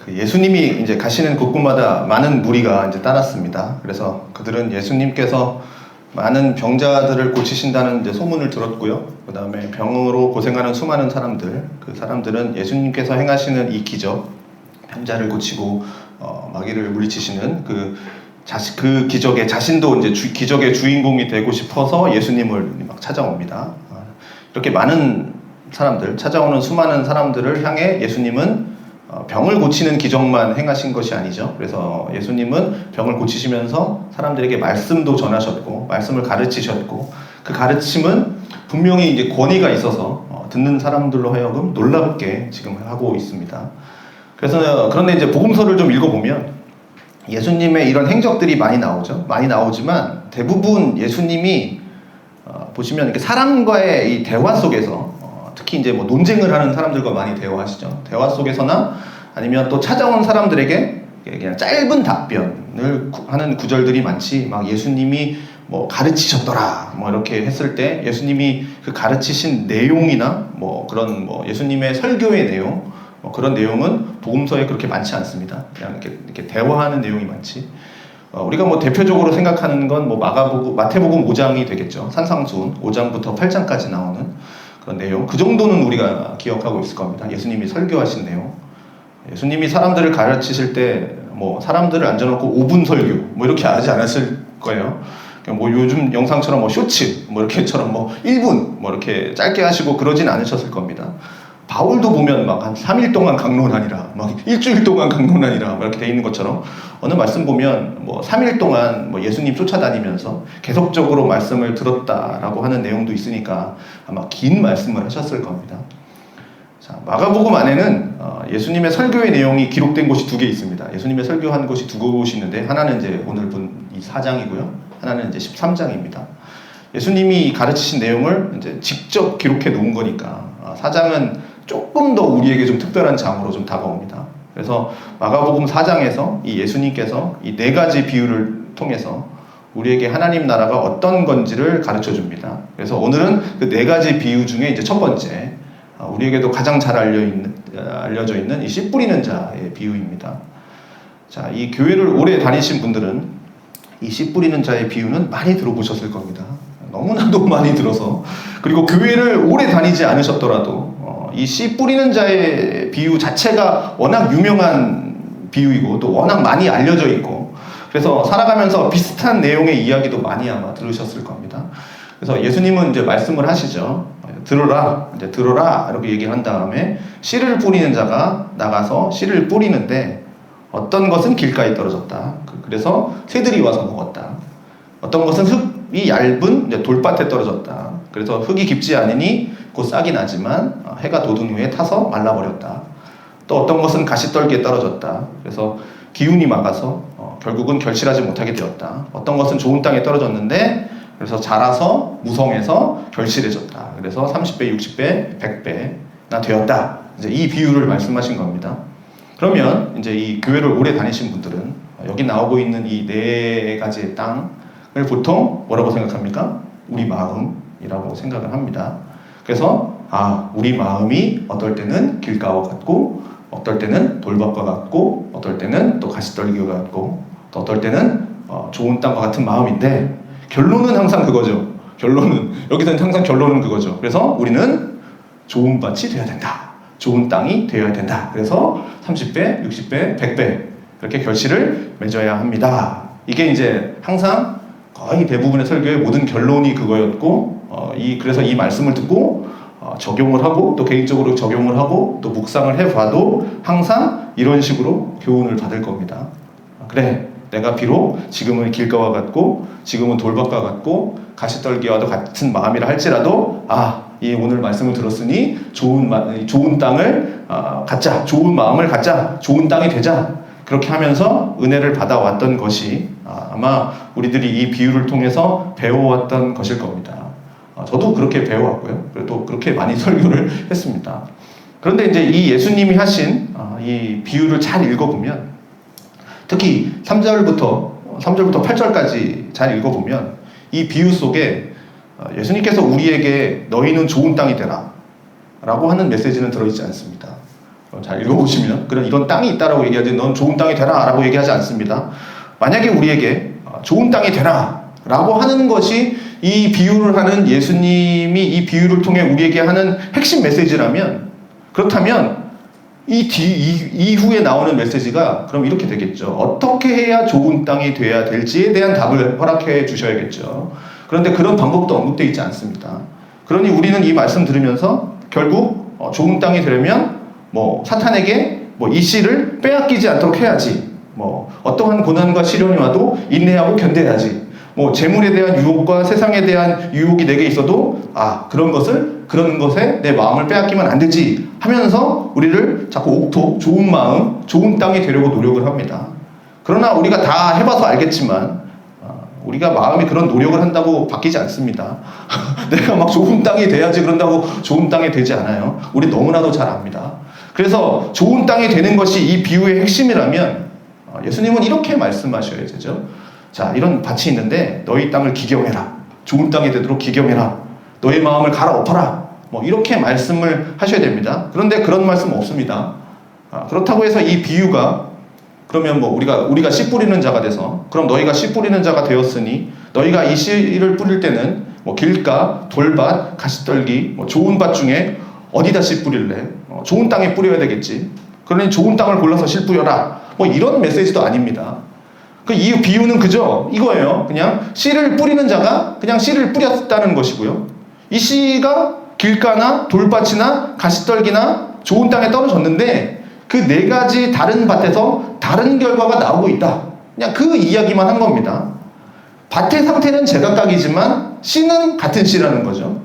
그 예수님이 이제 가시는 곳곳마다 많은 무리가 이제 따랐습니다. 그래서 그들은 예수님께서 많은 병자들을 고치신다는 이제 소문을 들었고요. 그 다음에 병으로 고생하는 수많은 사람들, 그 사람들은 예수님께서 행하시는 이 기적, 병자를 고치고 마귀를 물리치시는 그 기적에 자신도 이제 기적의 주인공이 되고 싶어서 예수님을 막 찾아옵니다. 이렇게 많은 사람들, 찾아오는 수많은 사람들을 향해 예수님은 병을 고치는 기적만 행하신 것이 아니죠. 그래서 예수님은 병을 고치시면서 사람들에게 말씀도 전하셨고, 말씀을 가르치셨고, 그 가르침은 분명히 이제 권위가 있어서 듣는 사람들로 하여금 놀랍게 지금 하고 있습니다. 그런데 이제 복음서를 좀 읽어보면 예수님의 이런 행적들이 많이 나오죠. 많이 나오지만 대부분 예수님이 보시면 이렇게 사람과의 이 대화 속에서 특히 이제 뭐 논쟁을 하는 사람들과 많이 대화하시죠. 대화 속에서나 아니면 또 찾아온 사람들에게 그냥 짧은 답변을 하는 구절들이 많지, 막 예수님이 뭐 가르치셨더라 뭐 이렇게 했을 때 예수님이 그 가르치신 내용이나 뭐 그런 뭐 예수님의 설교의 내용, 뭐 그런 내용은 복음서에 그렇게 많지 않습니다. 그냥 이렇게 대화하는 내용이 많지. 우리가 뭐 대표적으로 생각하는 건 뭐 마태복음 5장이 되겠죠. 산상수훈 5장부터 8장까지 나오는 그런 내용, 그 정도는 우리가 기억하고 있을 겁니다. 예수님이 설교하신 내용. 예수님이 사람들을 가르치실 때 뭐 사람들을 앉아놓고 5분 설교 뭐 이렇게 하지 않았을 거예요. 뭐 요즘 영상처럼 뭐 쇼츠 뭐 이렇게처럼 뭐 1분 뭐 이렇게 짧게 하시고 그러진 않으셨을 겁니다. 바울도 보면 막 한 3일 동안 강론하니라, 막 일주일 동안 강론하니라, 막 이렇게 돼 있는 것처럼 어느 말씀 보면 뭐 3일 동안 뭐 예수님 쫓아다니면서 계속적으로 말씀을 들었다라고 하는 내용도 있으니까 아마 긴 말씀을 하셨을 겁니다. 자, 마가복음 안에는 예수님의 설교의 내용이 기록된 곳이 2개 있습니다. 예수님의 설교한 곳이 2곳이 있는데 하나는 이제 오늘 본 이 4장이고요. 하나는 이제 13장입니다. 예수님이 가르치신 내용을 이제 직접 기록해 놓은 거니까 4장은 조금 더 우리에게 좀 특별한 장으로 좀 다가옵니다. 그래서 마가복음 4장에서 이 예수님께서 이 4가지 비유를 통해서 우리에게 하나님 나라가 어떤 건지를 가르쳐 줍니다. 그래서 오늘은 그 4가지 비유 중에 이제 첫 번째, 우리에게도 가장 잘 알려져 있는 이 씨 뿌리는 자의 비유입니다. 자, 이 교회를 오래 다니신 분들은 이 씨 뿌리는 자의 비유는 많이 들어보셨을 겁니다. 너무나도 많이 들어서, 그리고 교회를 오래 다니지 않으셨더라도 이 씨 뿌리는 자의 비유 자체가 워낙 유명한 비유이고 또 워낙 많이 알려져 있고, 그래서 살아가면서 비슷한 내용의 이야기도 많이 아마 들으셨을 겁니다. 그래서 예수님은 이제 말씀을 하시죠. 들어라, 이제 들어라 이렇게 얘기를 한 다음에 씨를 뿌리는 자가 나가서 씨를 뿌리는데 어떤 것은 길가에 떨어졌다. 그래서 새들이 와서 먹었다. 어떤 것은 흙이 얇은 이제 돌밭에 떨어졌다. 그래서 흙이 깊지 않으니 곧 싹이 나지만 해가 돋은 후에 타서 말라버렸다. 또 어떤 것은 가시떨기에 떨어졌다. 그래서 기운이 막아서 결국은 결실하지 못하게 되었다. 어떤 것은 좋은 땅에 떨어졌는데 그래서 자라서 무성해서 결실해졌다. 그래서 30배, 60배, 100배나 되었다. 이제 이 비유를 말씀하신 겁니다. 그러면 이제 이 교회를 오래 다니신 분들은 여기 나오고 있는 이 4가지의 땅을 보통 뭐라고 생각합니까? 우리 마음이라고 생각을 합니다. 그래서 우리 마음이 어떨 때는 길가와 같고, 어떨 때는 돌밭과 같고, 어떨 때는 또 가시떨기와 같고, 또 어떨 때는 좋은 땅과 같은 마음인데, 결론은 항상 그거죠. 여기서는 항상 결론은 그거죠. 그래서 우리는 좋은 밭이 돼야 된다. 좋은 땅이 되어야 된다. 그래서 30배, 60배, 100배 이렇게 결실을 맺어야 합니다. 이게 이제 항상 거의 대부분의 설교의 모든 결론이 그거였고, 그래서 이 말씀을 듣고 적용을 하고 또 개인적으로 적용을 하고 또 묵상을 해봐도 항상 이런 식으로 교훈을 받을 겁니다. 그래, 내가 비록 지금은 길가와 같고 지금은 돌밭과 같고 가시떨기와도 같은 마음이라 할지라도 이 오늘 말씀을 들었으니 좋은 땅을 갖자, 좋은 마음을 갖자, 좋은 땅이 되자, 그렇게 하면서 은혜를 받아왔던 것이 아마 우리들이 이 비유를 통해서 배워왔던 것일 겁니다. 저도 그렇게 배워왔고요. 그래도 그렇게 많이 설교를 했습니다. 그런데 이제 이 예수님이 하신 이 비유를 잘 읽어보면, 특히 3절부터 8절까지 잘 읽어보면 이 비유 속에 예수님께서 우리에게 너희는 좋은 땅이 되라 라고 하는 메시지는 들어있지 않습니다. 잘 읽어보시면 그런 이건 땅이 있다라고 얘기하지 넌 좋은 땅이 되라라고 얘기하지 않습니다. 만약에 우리에게 좋은 땅이 되라라고 하는 것이 이 비유를 하는 예수님이 이 비유를 통해 우리에게 하는 핵심 메시지라면 그렇다면 이후에 나오는 메시지가 그럼 이렇게 되겠죠. 어떻게 해야 좋은 땅이 돼야 될지에 대한 답을 허락해 주셔야겠죠. 그런데 그런 방법도 언급되어 있지 않습니다. 그러니 우리는 이 말씀 들으면서 결국 좋은 땅이 되려면 사탄에게 이 씨를 빼앗기지 않도록 해야지. 어떠한 고난과 시련이 와도 인내하고 견뎌야지. 재물에 대한 유혹과 세상에 대한 유혹이 내게 있어도 그런 것에 내 마음을 빼앗기면 안 되지 하면서 우리를 자꾸 옥토, 좋은 마음, 좋은 땅이 되려고 노력을 합니다. 그러나 우리가 다 해봐서 알겠지만 우리가 마음이 그런 노력을 한다고 바뀌지 않습니다. 내가 막 좋은 땅이 돼야지 그런다고 좋은 땅이 되지 않아요. 우리 너무나도 잘 압니다. 그래서 좋은 땅이 되는 것이 이 비유의 핵심이라면 예수님은 이렇게 말씀하셔야 되죠. 자, 이런 밭이 있는데 너희 땅을 기경해라. 좋은 땅이 되도록 기경해라. 너의 마음을 갈아엎어라. 이렇게 말씀을 하셔야 됩니다. 그런데 그런 말씀 없습니다. 그렇다고 해서 이 비유가 그러면 우리가 씨 뿌리는 자가 돼서 그럼 너희가 씨 뿌리는 자가 되었으니 너희가 이 씨를 뿌릴 때는 길가, 돌밭, 가시떨기, 좋은 밭 중에 어디다 씨 뿌릴래? 좋은 땅에 뿌려야 되겠지. 그러니 좋은 땅을 골라서 씨 뿌려라. 이런 메시지도 아닙니다. 이 비유는 그저 이거예요. 그냥 씨를 뿌리는 자가 그냥 씨를 뿌렸다는 것이고요. 이 씨가 길가나 돌밭이나 가시떨기나 좋은 땅에 떨어졌는데 그 네 가지 다른 밭에서 다른 결과가 나오고 있다. 그냥 그 이야기만 한 겁니다. 밭의 상태는 제각각이지만 씨는 같은 씨라는 거죠.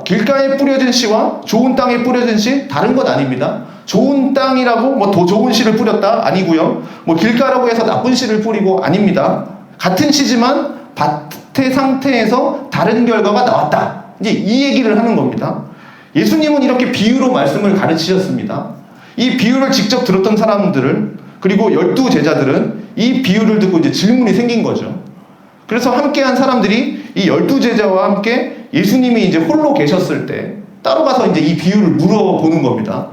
길가에 뿌려진 씨와 좋은 땅에 뿌려진 씨 다른 것 아닙니다. 좋은 땅이라고 더 좋은 씨를 뿌렸다 아니고요. 길가라고 해서 나쁜 씨를 뿌리고 아닙니다. 같은 씨지만 밭의 상태에서 다른 결과가 나왔다. 이제 이 얘기를 하는 겁니다. 예수님은 이렇게 비유로 말씀을 가르치셨습니다. 이 비유를 직접 들었던 사람들을 그리고 12제자들은 이 비유를 듣고 이제 질문이 생긴 거죠. 그래서 함께한 사람들이 이 12제자와 함께 예수님이 이제 홀로 계셨을 때 따로 가서 이제 이 비유를 물어보는 겁니다.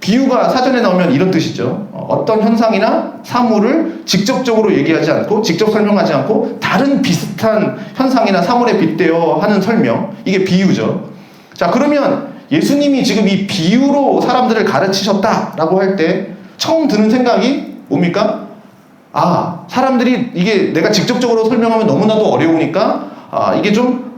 비유가 사전에 나오면 이런 뜻이죠. 어떤 현상이나 사물을 직접적으로 얘기하지 않고 직접 설명하지 않고 다른 비슷한 현상이나 사물에 빗대어 하는 설명. 이게 비유죠. 자, 그러면 예수님이 지금 이 비유로 사람들을 가르치셨다라고 할 때 처음 드는 생각이 뭡니까? 사람들이 이게 내가 직접적으로 설명하면 너무나도 어려우니까 이게 좀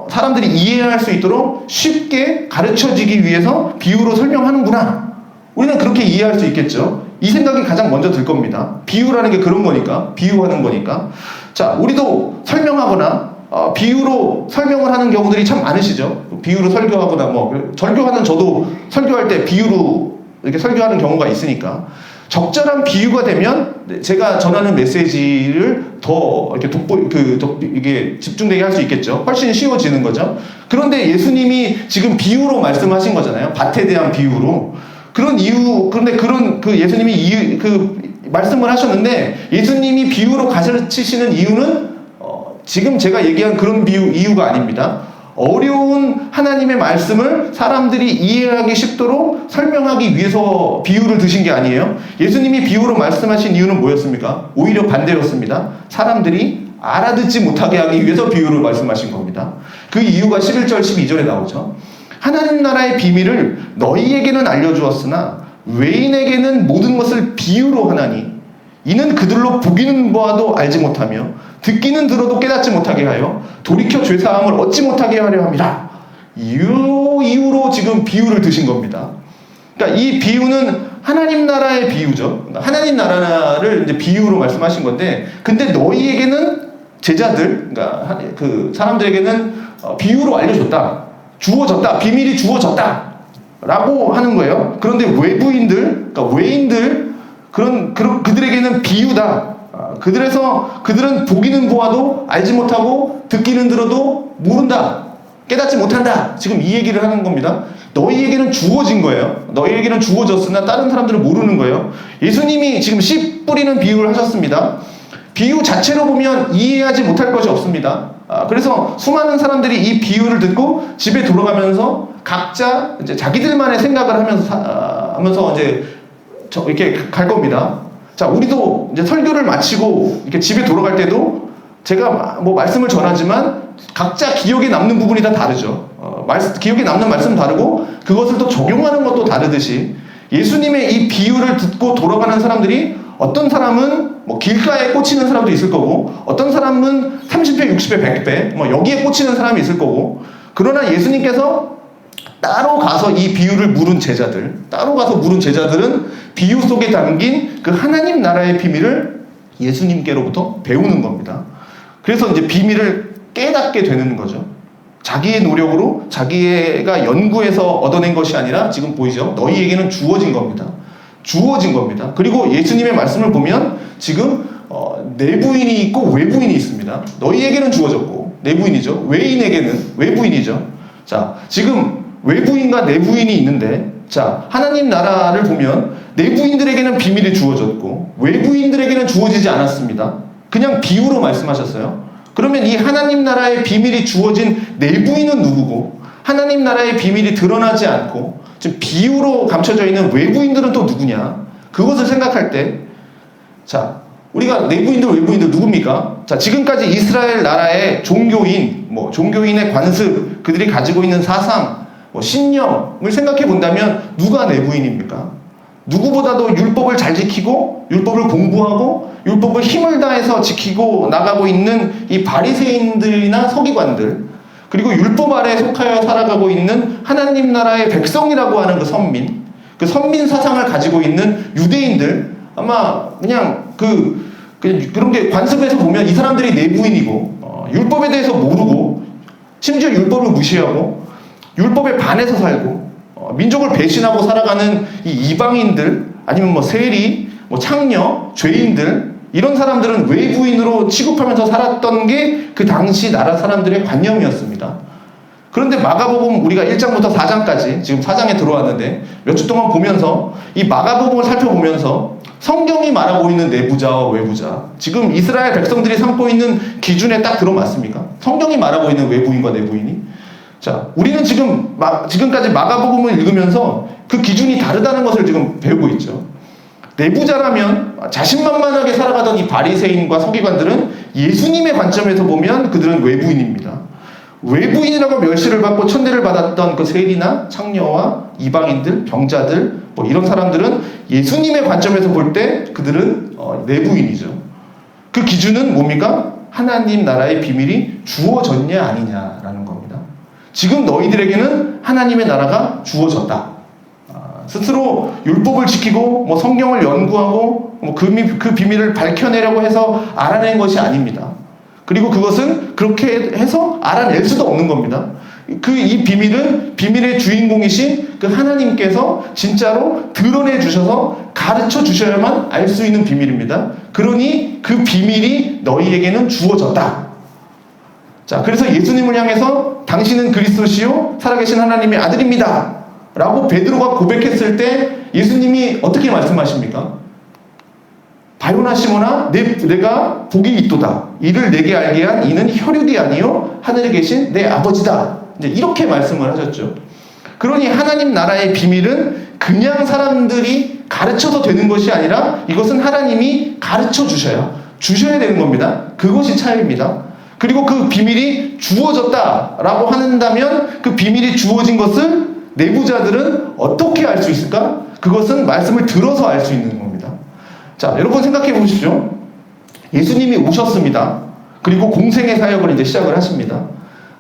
사람들이 이해할 수 있도록 쉽게 가르쳐지기 위해서 비유로 설명하는구나. 우리는 그렇게 이해할 수 있겠죠. 이 생각이 가장 먼저 들 겁니다. 비유라는 게 그런 거니까, 비유하는 거니까. 자, 우리도 설명하거나 비유로 설명을 하는 경우들이 참 많으시죠. 비유로 설교하거나 설교하는 저도 설교할 때 비유로 이렇게 설교하는 경우가 있으니까 적절한 비유가 되면 제가 전하는 메시지를 더 이렇게 이게 집중되게 할 수 있겠죠. 훨씬 쉬워지는 거죠. 그런데 예수님이 지금 비유로 말씀하신 거잖아요. 밭에 대한 비유로. 그런데 그 예수님이 말씀을 하셨는데 예수님이 비유로 가르치시는 이유는 지금 제가 얘기한 그런 이유가 아닙니다. 어려운 하나님의 말씀을 사람들이 이해하기 쉽도록 설명하기 위해서 비유를 드신 게 아니에요. 예수님이 비유로 말씀하신 이유는 뭐였습니까? 오히려 반대였습니다. 사람들이 알아듣지 못하게 하기 위해서 비유를 말씀하신 겁니다. 그 이유가 11절 12절에 나오죠. 하나님 나라의 비밀을 너희에게는 알려주었으나 외인에게는 모든 것을 비유로 하나니 이는 그들로 보기는 보아도 알지 못하며 듣기는 들어도 깨닫지 못하게 하여 돌이켜 죄사함을 얻지 못하게 하려 함이라. 이유로 지금 비유를 드신 겁니다. 그러니까 이 비유는 하나님 나라의 비유죠. 그러니까 하나님 나라를 이제 비유로 말씀하신 건데, 근데 너희에게는 제자들, 그러니까 그 사람들에게는 비유로 알려줬다, 주어졌다, 비밀이 주어졌다라고 하는 거예요. 그런데 외부인들, 그러니까 외인들, 그들에게는 비유다. 그들은 보기는 보아도 알지 못하고 듣기는 들어도 모른다, 깨닫지 못한다. 지금 이 얘기를 하는 겁니다. 너희에게는 주어진 거예요. 너희에게는 주어졌으나 다른 사람들은 모르는 거예요. 예수님이 지금 씨 뿌리는 비유를 하셨습니다. 비유 자체로 보면 이해하지 못할 것이 없습니다. 그래서 수많은 사람들이 이 비유를 듣고 집에 돌아가면서 각자 이제 자기들만의 생각을 하면서 이제 이렇게 갈 겁니다. 자, 우리도 이제 설교를 마치고 이렇게 집에 돌아갈 때도 제가 뭐 말씀을 전하지만 각자 기억에 남는 부분이 다 다르죠. 기억에 남는 말씀 다르고 그것을 또 적용하는 것도 다르듯이 예수님의 이 비유를 듣고 돌아가는 사람들이 어떤 사람은 뭐 길가에 꽂히는 사람도 있을 거고 어떤 사람은 30배, 60배, 100배 뭐 여기에 꽂히는 사람이 있을 거고 그러나 예수님께서 따로 가서 이 비유를 물은 제자들은 비유 속에 담긴 그 하나님 나라의 비밀을 예수님께로부터 배우는 겁니다. 그래서 이제 비밀을 깨닫게 되는 거죠. 자기의 노력으로 자기가 연구해서 얻어낸 것이 아니라 지금 보이죠? 너희에게는 주어진 겁니다. 그리고 예수님의 말씀을 보면 지금 내부인이 있고 외부인이 있습니다. 너희에게는 주어졌고 내부인이죠. 외인에게는 외부인이죠. 자, 지금 외부인과 내부인이 있는데 자, 하나님 나라를 보면 내부인들에게는 비밀이 주어졌고 외부인들에게는 주어지지 않았습니다. 그냥 비유로 말씀하셨어요. 그러면 이 하나님 나라의 비밀이 주어진 내부인은 누구고 하나님 나라의 비밀이 드러나지 않고 지금 비유로 감춰져 있는 외부인들은 또 누구냐? 그것을 생각할 때 자, 우리가 내부인들 외부인들 누굽니까? 자, 지금까지 이스라엘 나라의 종교인의 관습, 그들이 가지고 있는 사상, 신념을 생각해 본다면 누가 내부인입니까? 누구보다도 율법을 잘 지키고 율법을 공부하고 율법을 힘을 다해서 지키고 나가고 있는 이 바리새인들이나 서기관들 그리고 율법 아래에 속하여 살아가고 있는 하나님 나라의 백성이라고 하는 그 선민 사상을 가지고 있는 유대인들 아마 그냥 그런 게 관습에서 보면 이 사람들이 내부인이고 율법에 대해서 모르고 심지어 율법을 무시하고 율법에 반해서 살고 민족을 배신하고 살아가는 이 이방인들 아니면 뭐 세리, 창녀, 죄인들 이런 사람들은 외부인으로 취급하면서 살았던 게 그 당시 나라 사람들의 관념이었습니다. 그런데 마가복음 우리가 1장부터 4장까지 지금 4장에 들어왔는데 몇 주 동안 보면서 이 마가복음을 살펴보면서 성경이 말하고 있는 내부자와 외부자 지금 이스라엘 백성들이 삼고 있는 기준에 딱 들어맞습니까? 성경이 말하고 있는 외부인과 내부인이 자, 우리는 지금까지 마가복음을 읽으면서 그 기준이 다르다는 것을 지금 배우고 있죠. 내부자라면 자신만만하게 살아가던 이 바리새인과 서기관들은 예수님의 관점에서 보면 그들은 외부인입니다. 외부인이라고 멸시를 받고 천대를 받았던 그 세리나 창녀와 이방인들, 병자들 이런 사람들은 예수님의 관점에서 볼 때 그들은 내부인이죠. 그 기준은 뭡니까? 하나님 나라의 비밀이 주어졌냐 아니냐라는 겁니다. 지금 너희들에게는 하나님의 나라가 주어졌다. 스스로 율법을 지키고 성경을 연구하고 그 비밀을 밝혀내려고 해서 알아낸 것이 아닙니다. 그리고 그것은 그렇게 해서 알아낼 수도 없는 겁니다. 이 비밀은 비밀의 주인공이신 그 하나님께서 진짜로 드러내 주셔서 가르쳐 주셔야만 알 수 있는 비밀입니다. 그러니 그 비밀이 너희에게는 주어졌다. 자, 그래서 예수님을 향해서 당신은 그리스도시요 살아계신 하나님의 아들입니다. 라고 베드로가 고백했을 때 예수님이 어떻게 말씀하십니까? 바요나 시몬아 내가 복이 있도다. 이를 내게 알게 한 이는 혈육이 아니요 하늘에 계신 내 아버지다. 이제 이렇게 말씀을 하셨죠. 그러니 하나님 나라의 비밀은 그냥 사람들이 가르쳐서 되는 것이 아니라 이것은 하나님이 가르쳐 주셔야 되는 겁니다. 그것이 차이입니다. 그리고 그 비밀이 주어졌다라고 한다면 그 비밀이 주어진 것을 내부자들은 어떻게 알 수 있을까? 그것은 말씀을 들어서 알 수 있는 겁니다. 자, 여러분 생각해 보십시오. 예수님이 오셨습니다. 그리고 공생의 사역을 이제 시작을 하십니다.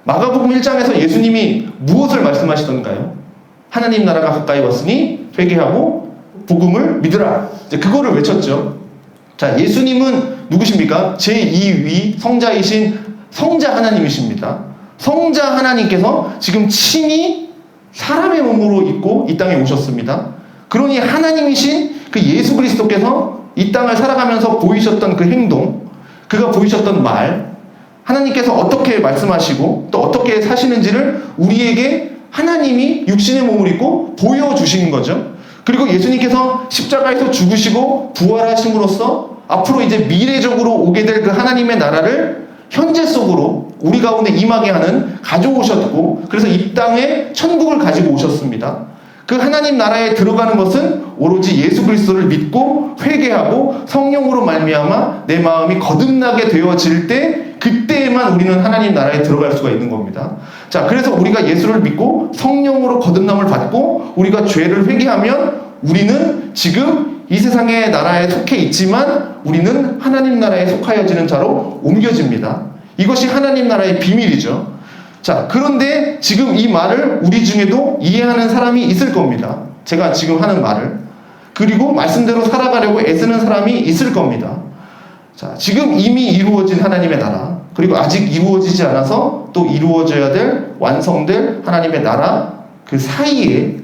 마가복음 1장에서 예수님이 무엇을 말씀하시던가요? 하나님 나라가 가까이 왔으니 회개하고 복음을 믿으라. 이제 그거를 외쳤죠. 자, 예수님은 누구십니까? 제2위 성자이신 성자 하나님이십니다. 성자 하나님께서 지금 친히 사람의 몸으로 입고 이 땅에 오셨습니다. 그러니 하나님이신 그 예수 그리스도께서 이 땅을 살아가면서 보이셨던 그 행동, 그가 보이셨던 말, 하나님께서 어떻게 말씀하시고 또 어떻게 사시는지를 우리에게 하나님이 육신의 몸을 입고 보여주신 거죠. 그리고 예수님께서 십자가에서 죽으시고 부활하심으로써 앞으로 이제 미래적으로 오게 될 그 하나님의 나라를 현재 속으로 우리 가운데 임하게 하는 가져오셨고 그래서 이 땅에 천국을 가지고 오셨습니다. 그 하나님 나라에 들어가는 것은 오로지 예수 그리스도를 믿고 회개하고 성령으로 말미암아 내 마음이 거듭나게 되어질 때 그때에만 우리는 하나님 나라에 들어갈 수가 있는 겁니다. 자, 그래서 우리가 예수를 믿고 성령으로 거듭남을 받고 우리가 죄를 회개하면 우리는 지금 이 세상의 나라에 속해 있지만 우리는 하나님 나라에 속하여지는 자로 옮겨집니다. 이것이 하나님 나라의 비밀이죠. 자, 그런데 지금 이 말을 우리 중에도 이해하는 사람이 있을 겁니다. 제가 지금 하는 말을. 그리고 말씀대로 살아가려고 애쓰는 사람이 있을 겁니다. 자, 지금 이미 이루어진 하나님의 나라, 그리고 아직 이루어지지 않아서 또 이루어져야 될 완성될 하나님의 나라 그 사이에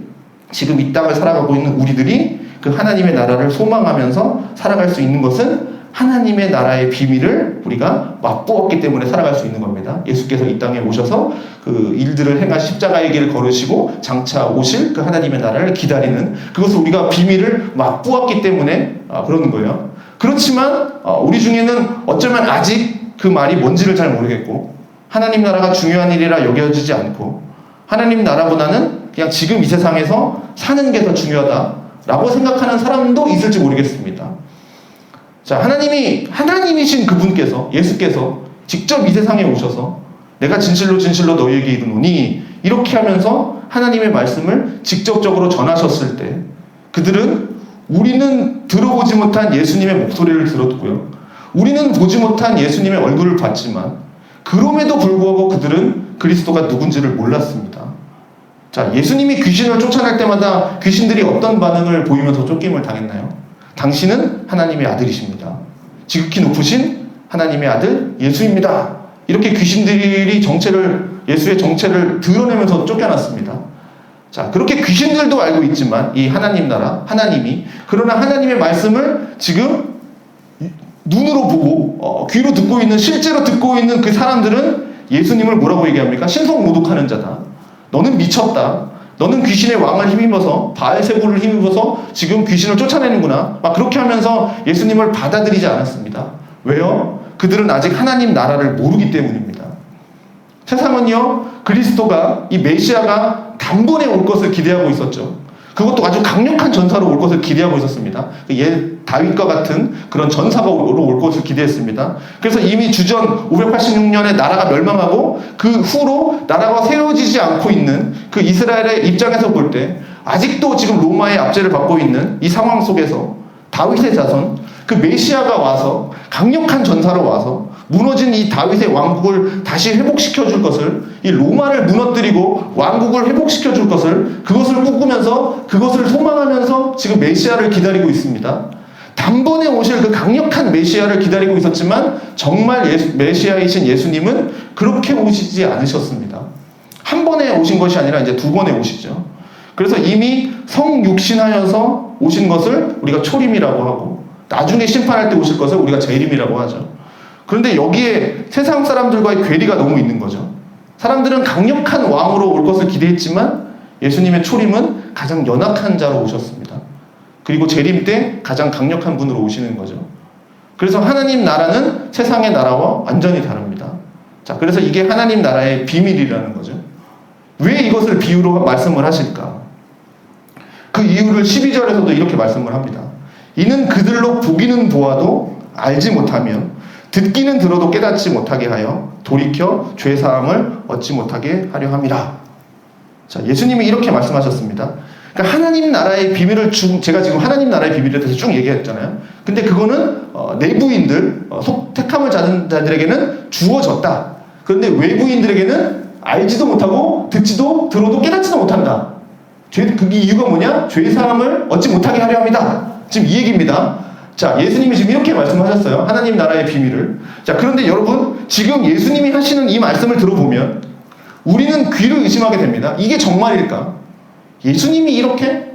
지금 이 땅을 살아가고 있는 우리들이 그 하나님의 나라를 소망하면서 살아갈 수 있는 것은 하나님의 나라의 비밀을 우리가 맛보았기 때문에 살아갈 수 있는 겁니다. 예수께서 이 땅에 오셔서 그 일들을 행하시 십자가의 길을 걸으시고 장차 오실 그 하나님의 나라를 기다리는 그것을 우리가 비밀을 맛보았기 때문에 그러는 거예요. 그렇지만 우리 중에는 어쩌면 아직 그 말이 뭔지를 잘 모르겠고 하나님 나라가 중요한 일이라 여겨지지 않고 하나님 나라보다는 그냥 지금 이 세상에서 사는 게 더 중요하다라고 생각하는 사람도 있을지 모르겠습니다. 자, 하나님이신 그분께서, 예수께서 직접 이 세상에 오셔서 내가 진실로 진실로 너희에게 이르노니 이렇게 하면서 하나님의 말씀을 직접적으로 전하셨을 때 그들은 우리는 들어보지 못한 예수님의 목소리를 들었고요. 우리는 보지 못한 예수님의 얼굴을 봤지만 그럼에도 불구하고 그들은 그리스도가 누군지를 몰랐습니다. 자, 예수님이 귀신을 쫓아낼 때마다 귀신들이 어떤 반응을 보이면서 쫓김을 당했나요? 당신은 하나님의 아들이십니다. 지극히 높으신 하나님의 아들 예수입니다. 이렇게 귀신들이 예수의 정체를 드러내면서 쫓겨났습니다. 자, 그렇게 귀신들도 알고 있지만 이 하나님 나라, 하나님이 그러나 하나님의 말씀을 지금 눈으로 보고 귀로 듣고 있는 실제로 듣고 있는 그 사람들은 예수님을 뭐라고 얘기합니까? 신성모독하는 자다. 너는 미쳤다. 너는 귀신의 왕을 힘입어서 바알세불을 힘입어서 지금 귀신을 쫓아내는구나. 막 그렇게 하면서 예수님을 받아들이지 않았습니다. 왜요? 그들은 아직 하나님 나라를 모르기 때문입니다. 세상은요, 그리스도가 이 메시아가 단번에 올 것을 기대하고 있었죠. 그것도 아주 강력한 전사로 올 것을 기대하고 있었습니다. 다윗과 같은 그런 전사가 올 것을 기대했습니다. 그래서 이미 주전 586년에 나라가 멸망하고 그 후로 나라가 세워지지 않고 있는 그 이스라엘의 입장에서 볼 때 아직도 지금 로마의 압제를 받고 있는 이 상황 속에서 다윗의 자손, 그 메시아가 와서 강력한 전사로 와서 무너진 이 다윗의 왕국을 다시 회복시켜 줄 것을, 이 로마를 무너뜨리고 왕국을 회복시켜 줄 것을, 그것을 꿈꾸면서 그것을 소망하면서 지금 메시아를 기다리고 있습니다. 단번에 오실 그 강력한 메시아를 기다리고 있었지만 정말 메시아이신 예수님은 그렇게 오시지 않으셨습니다. 한 번에 오신 것이 아니라 이제 두 번에 오시죠. 그래서 이미 성육신하여서 오신 것을 우리가 초림이라고 하고 나중에 심판할 때 오실 것을 우리가 재림이라고 하죠. 그런데 여기에 세상 사람들과의 괴리가 너무 있는 거죠. 사람들은 강력한 왕으로 올 것을 기대했지만 예수님의 초림은 가장 연약한 자로 오셨습니다. 그리고 재림 때 가장 강력한 분으로 오시는 거죠. 그래서 하나님 나라는 세상의 나라와 완전히 다릅니다. 자, 그래서 이게 하나님 나라의 비밀이라는 거죠. 왜 이것을 비유로 말씀을 하실까? 그 이유를 12절에서도 이렇게 말씀을 합니다. 이는 그들로 보기는 보아도 알지 못하며 듣기는 들어도 깨닫지 못하게 하여 돌이켜 죄사함을 얻지 못하게 하려 함이라. 자, 예수님이 이렇게 말씀하셨습니다. 그러니까 하나님 나라의 비밀을 제가 지금 하나님 나라의 비밀에 대해서 쭉 얘기했잖아요. 근데 그거는 내부인들, 택함을 받은 자들에게는 주어졌다. 그런데 외부인들에게는 알지도 못하고 듣지도 들어도 깨닫지도 못한다. 그게 이유가 뭐냐? 죄사함을 얻지 못하게 하려 합니다. 지금 이 얘기입니다. 자, 예수님이 지금 이렇게 말씀하셨어요. 하나님 나라의 비밀을. 자, 그런데 여러분, 지금 예수님이 하시는 이 말씀을 들어보면 우리는 귀를 의심하게 됩니다. 이게 정말일까? 예수님이 이렇게?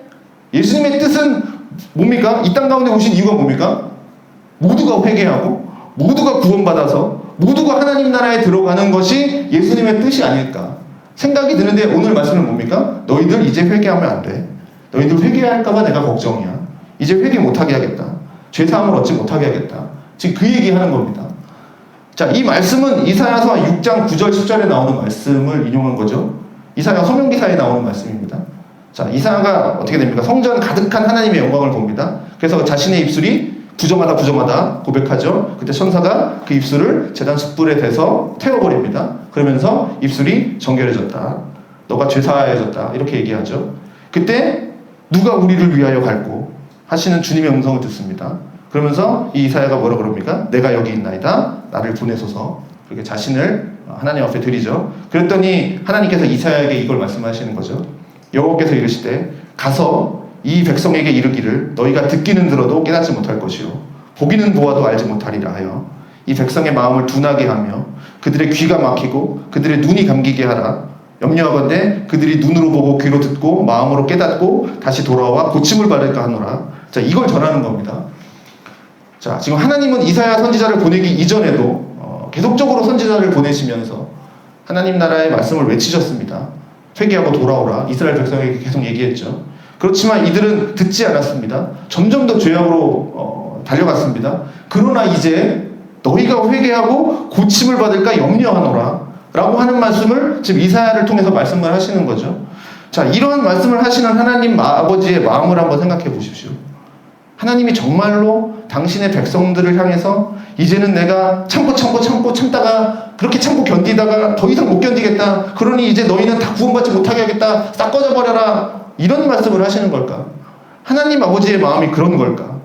예수님의 뜻은 뭡니까? 이 땅 가운데 오신 이유가 뭡니까? 모두가 회개하고 모두가 구원받아서 모두가 하나님 나라에 들어가는 것이 예수님의 뜻이 아닐까 생각이 드는데 오늘 말씀은 뭡니까? 너희들 이제 회개하면 안 돼. 너희들 회개할까봐 내가 걱정이야. 이제 회개 못하게 하겠다. 죄사함을 얻지 못하게 하겠다. 지금 그 얘기하는 겁니다. 자, 이 말씀은 이사야서 6장 9절 10절에 나오는 말씀을 인용한 거죠. 이사야 소명기사에 나오는 말씀입니다. 자, 이사야가 어떻게 됩니까? 성전 가득한 하나님의 영광을 봅니다. 그래서 자신의 입술이 부정하다 고백하죠. 그때 천사가 그 입술을 제단 숯불에 대서 태워버립니다. 그러면서 입술이 정결해졌다. 너가 죄사하여졌다. 이렇게 얘기하죠. 그때 누가 우리를 위하여 갈고 하시는 주님의 음성을 듣습니다. 그러면서 이 이사야가 뭐라 그럽니까? 내가 여기 있나이다. 나를 보내소서. 그렇게 자신을 하나님 앞에 드리죠. 그랬더니 하나님께서 이사야에게 이걸 말씀하시는 거죠. 여호와께서 이르시되 가서 이 백성에게 이르기를 너희가 듣기는 들어도 깨닫지 못할 것이요 보기는 보아도 알지 못하리라 하여 이 백성의 마음을 둔하게 하며 그들의 귀가 막히고 그들의 눈이 감기게 하라. 염려하건대 그들이 눈으로 보고 귀로 듣고 마음으로 깨닫고 다시 돌아와 고침을 받을까 하노라. 자, 이걸 전하는 겁니다. 자, 지금 하나님은 이사야 선지자를 보내기 이전에도 계속적으로 선지자를 보내시면서 하나님 나라의 말씀을 외치셨습니다. 회개하고 돌아오라. 이스라엘 백성에게 계속 얘기했죠. 그렇지만 이들은 듣지 않았습니다. 점점 더 죄악으로 달려갔습니다. 그러나 이제 너희가 회개하고 고침을 받을까 염려하노라 라고 하는 말씀을 지금 이사야를 통해서 말씀을 하시는 거죠. 자, 이런 말씀을 하시는 하나님 아버지의 마음을 한번 생각해 보십시오. 하나님이 정말로 당신의 백성들을 향해서 이제는 내가 참다가 그렇게 참고 견디다가 더 이상 못 견디겠다. 그러니 이제 너희는 다 구원받지 못하게 하겠다. 싹 꺼져버려라. 이런 말씀을 하시는 걸까? 하나님 아버지의 마음이 그런 걸까?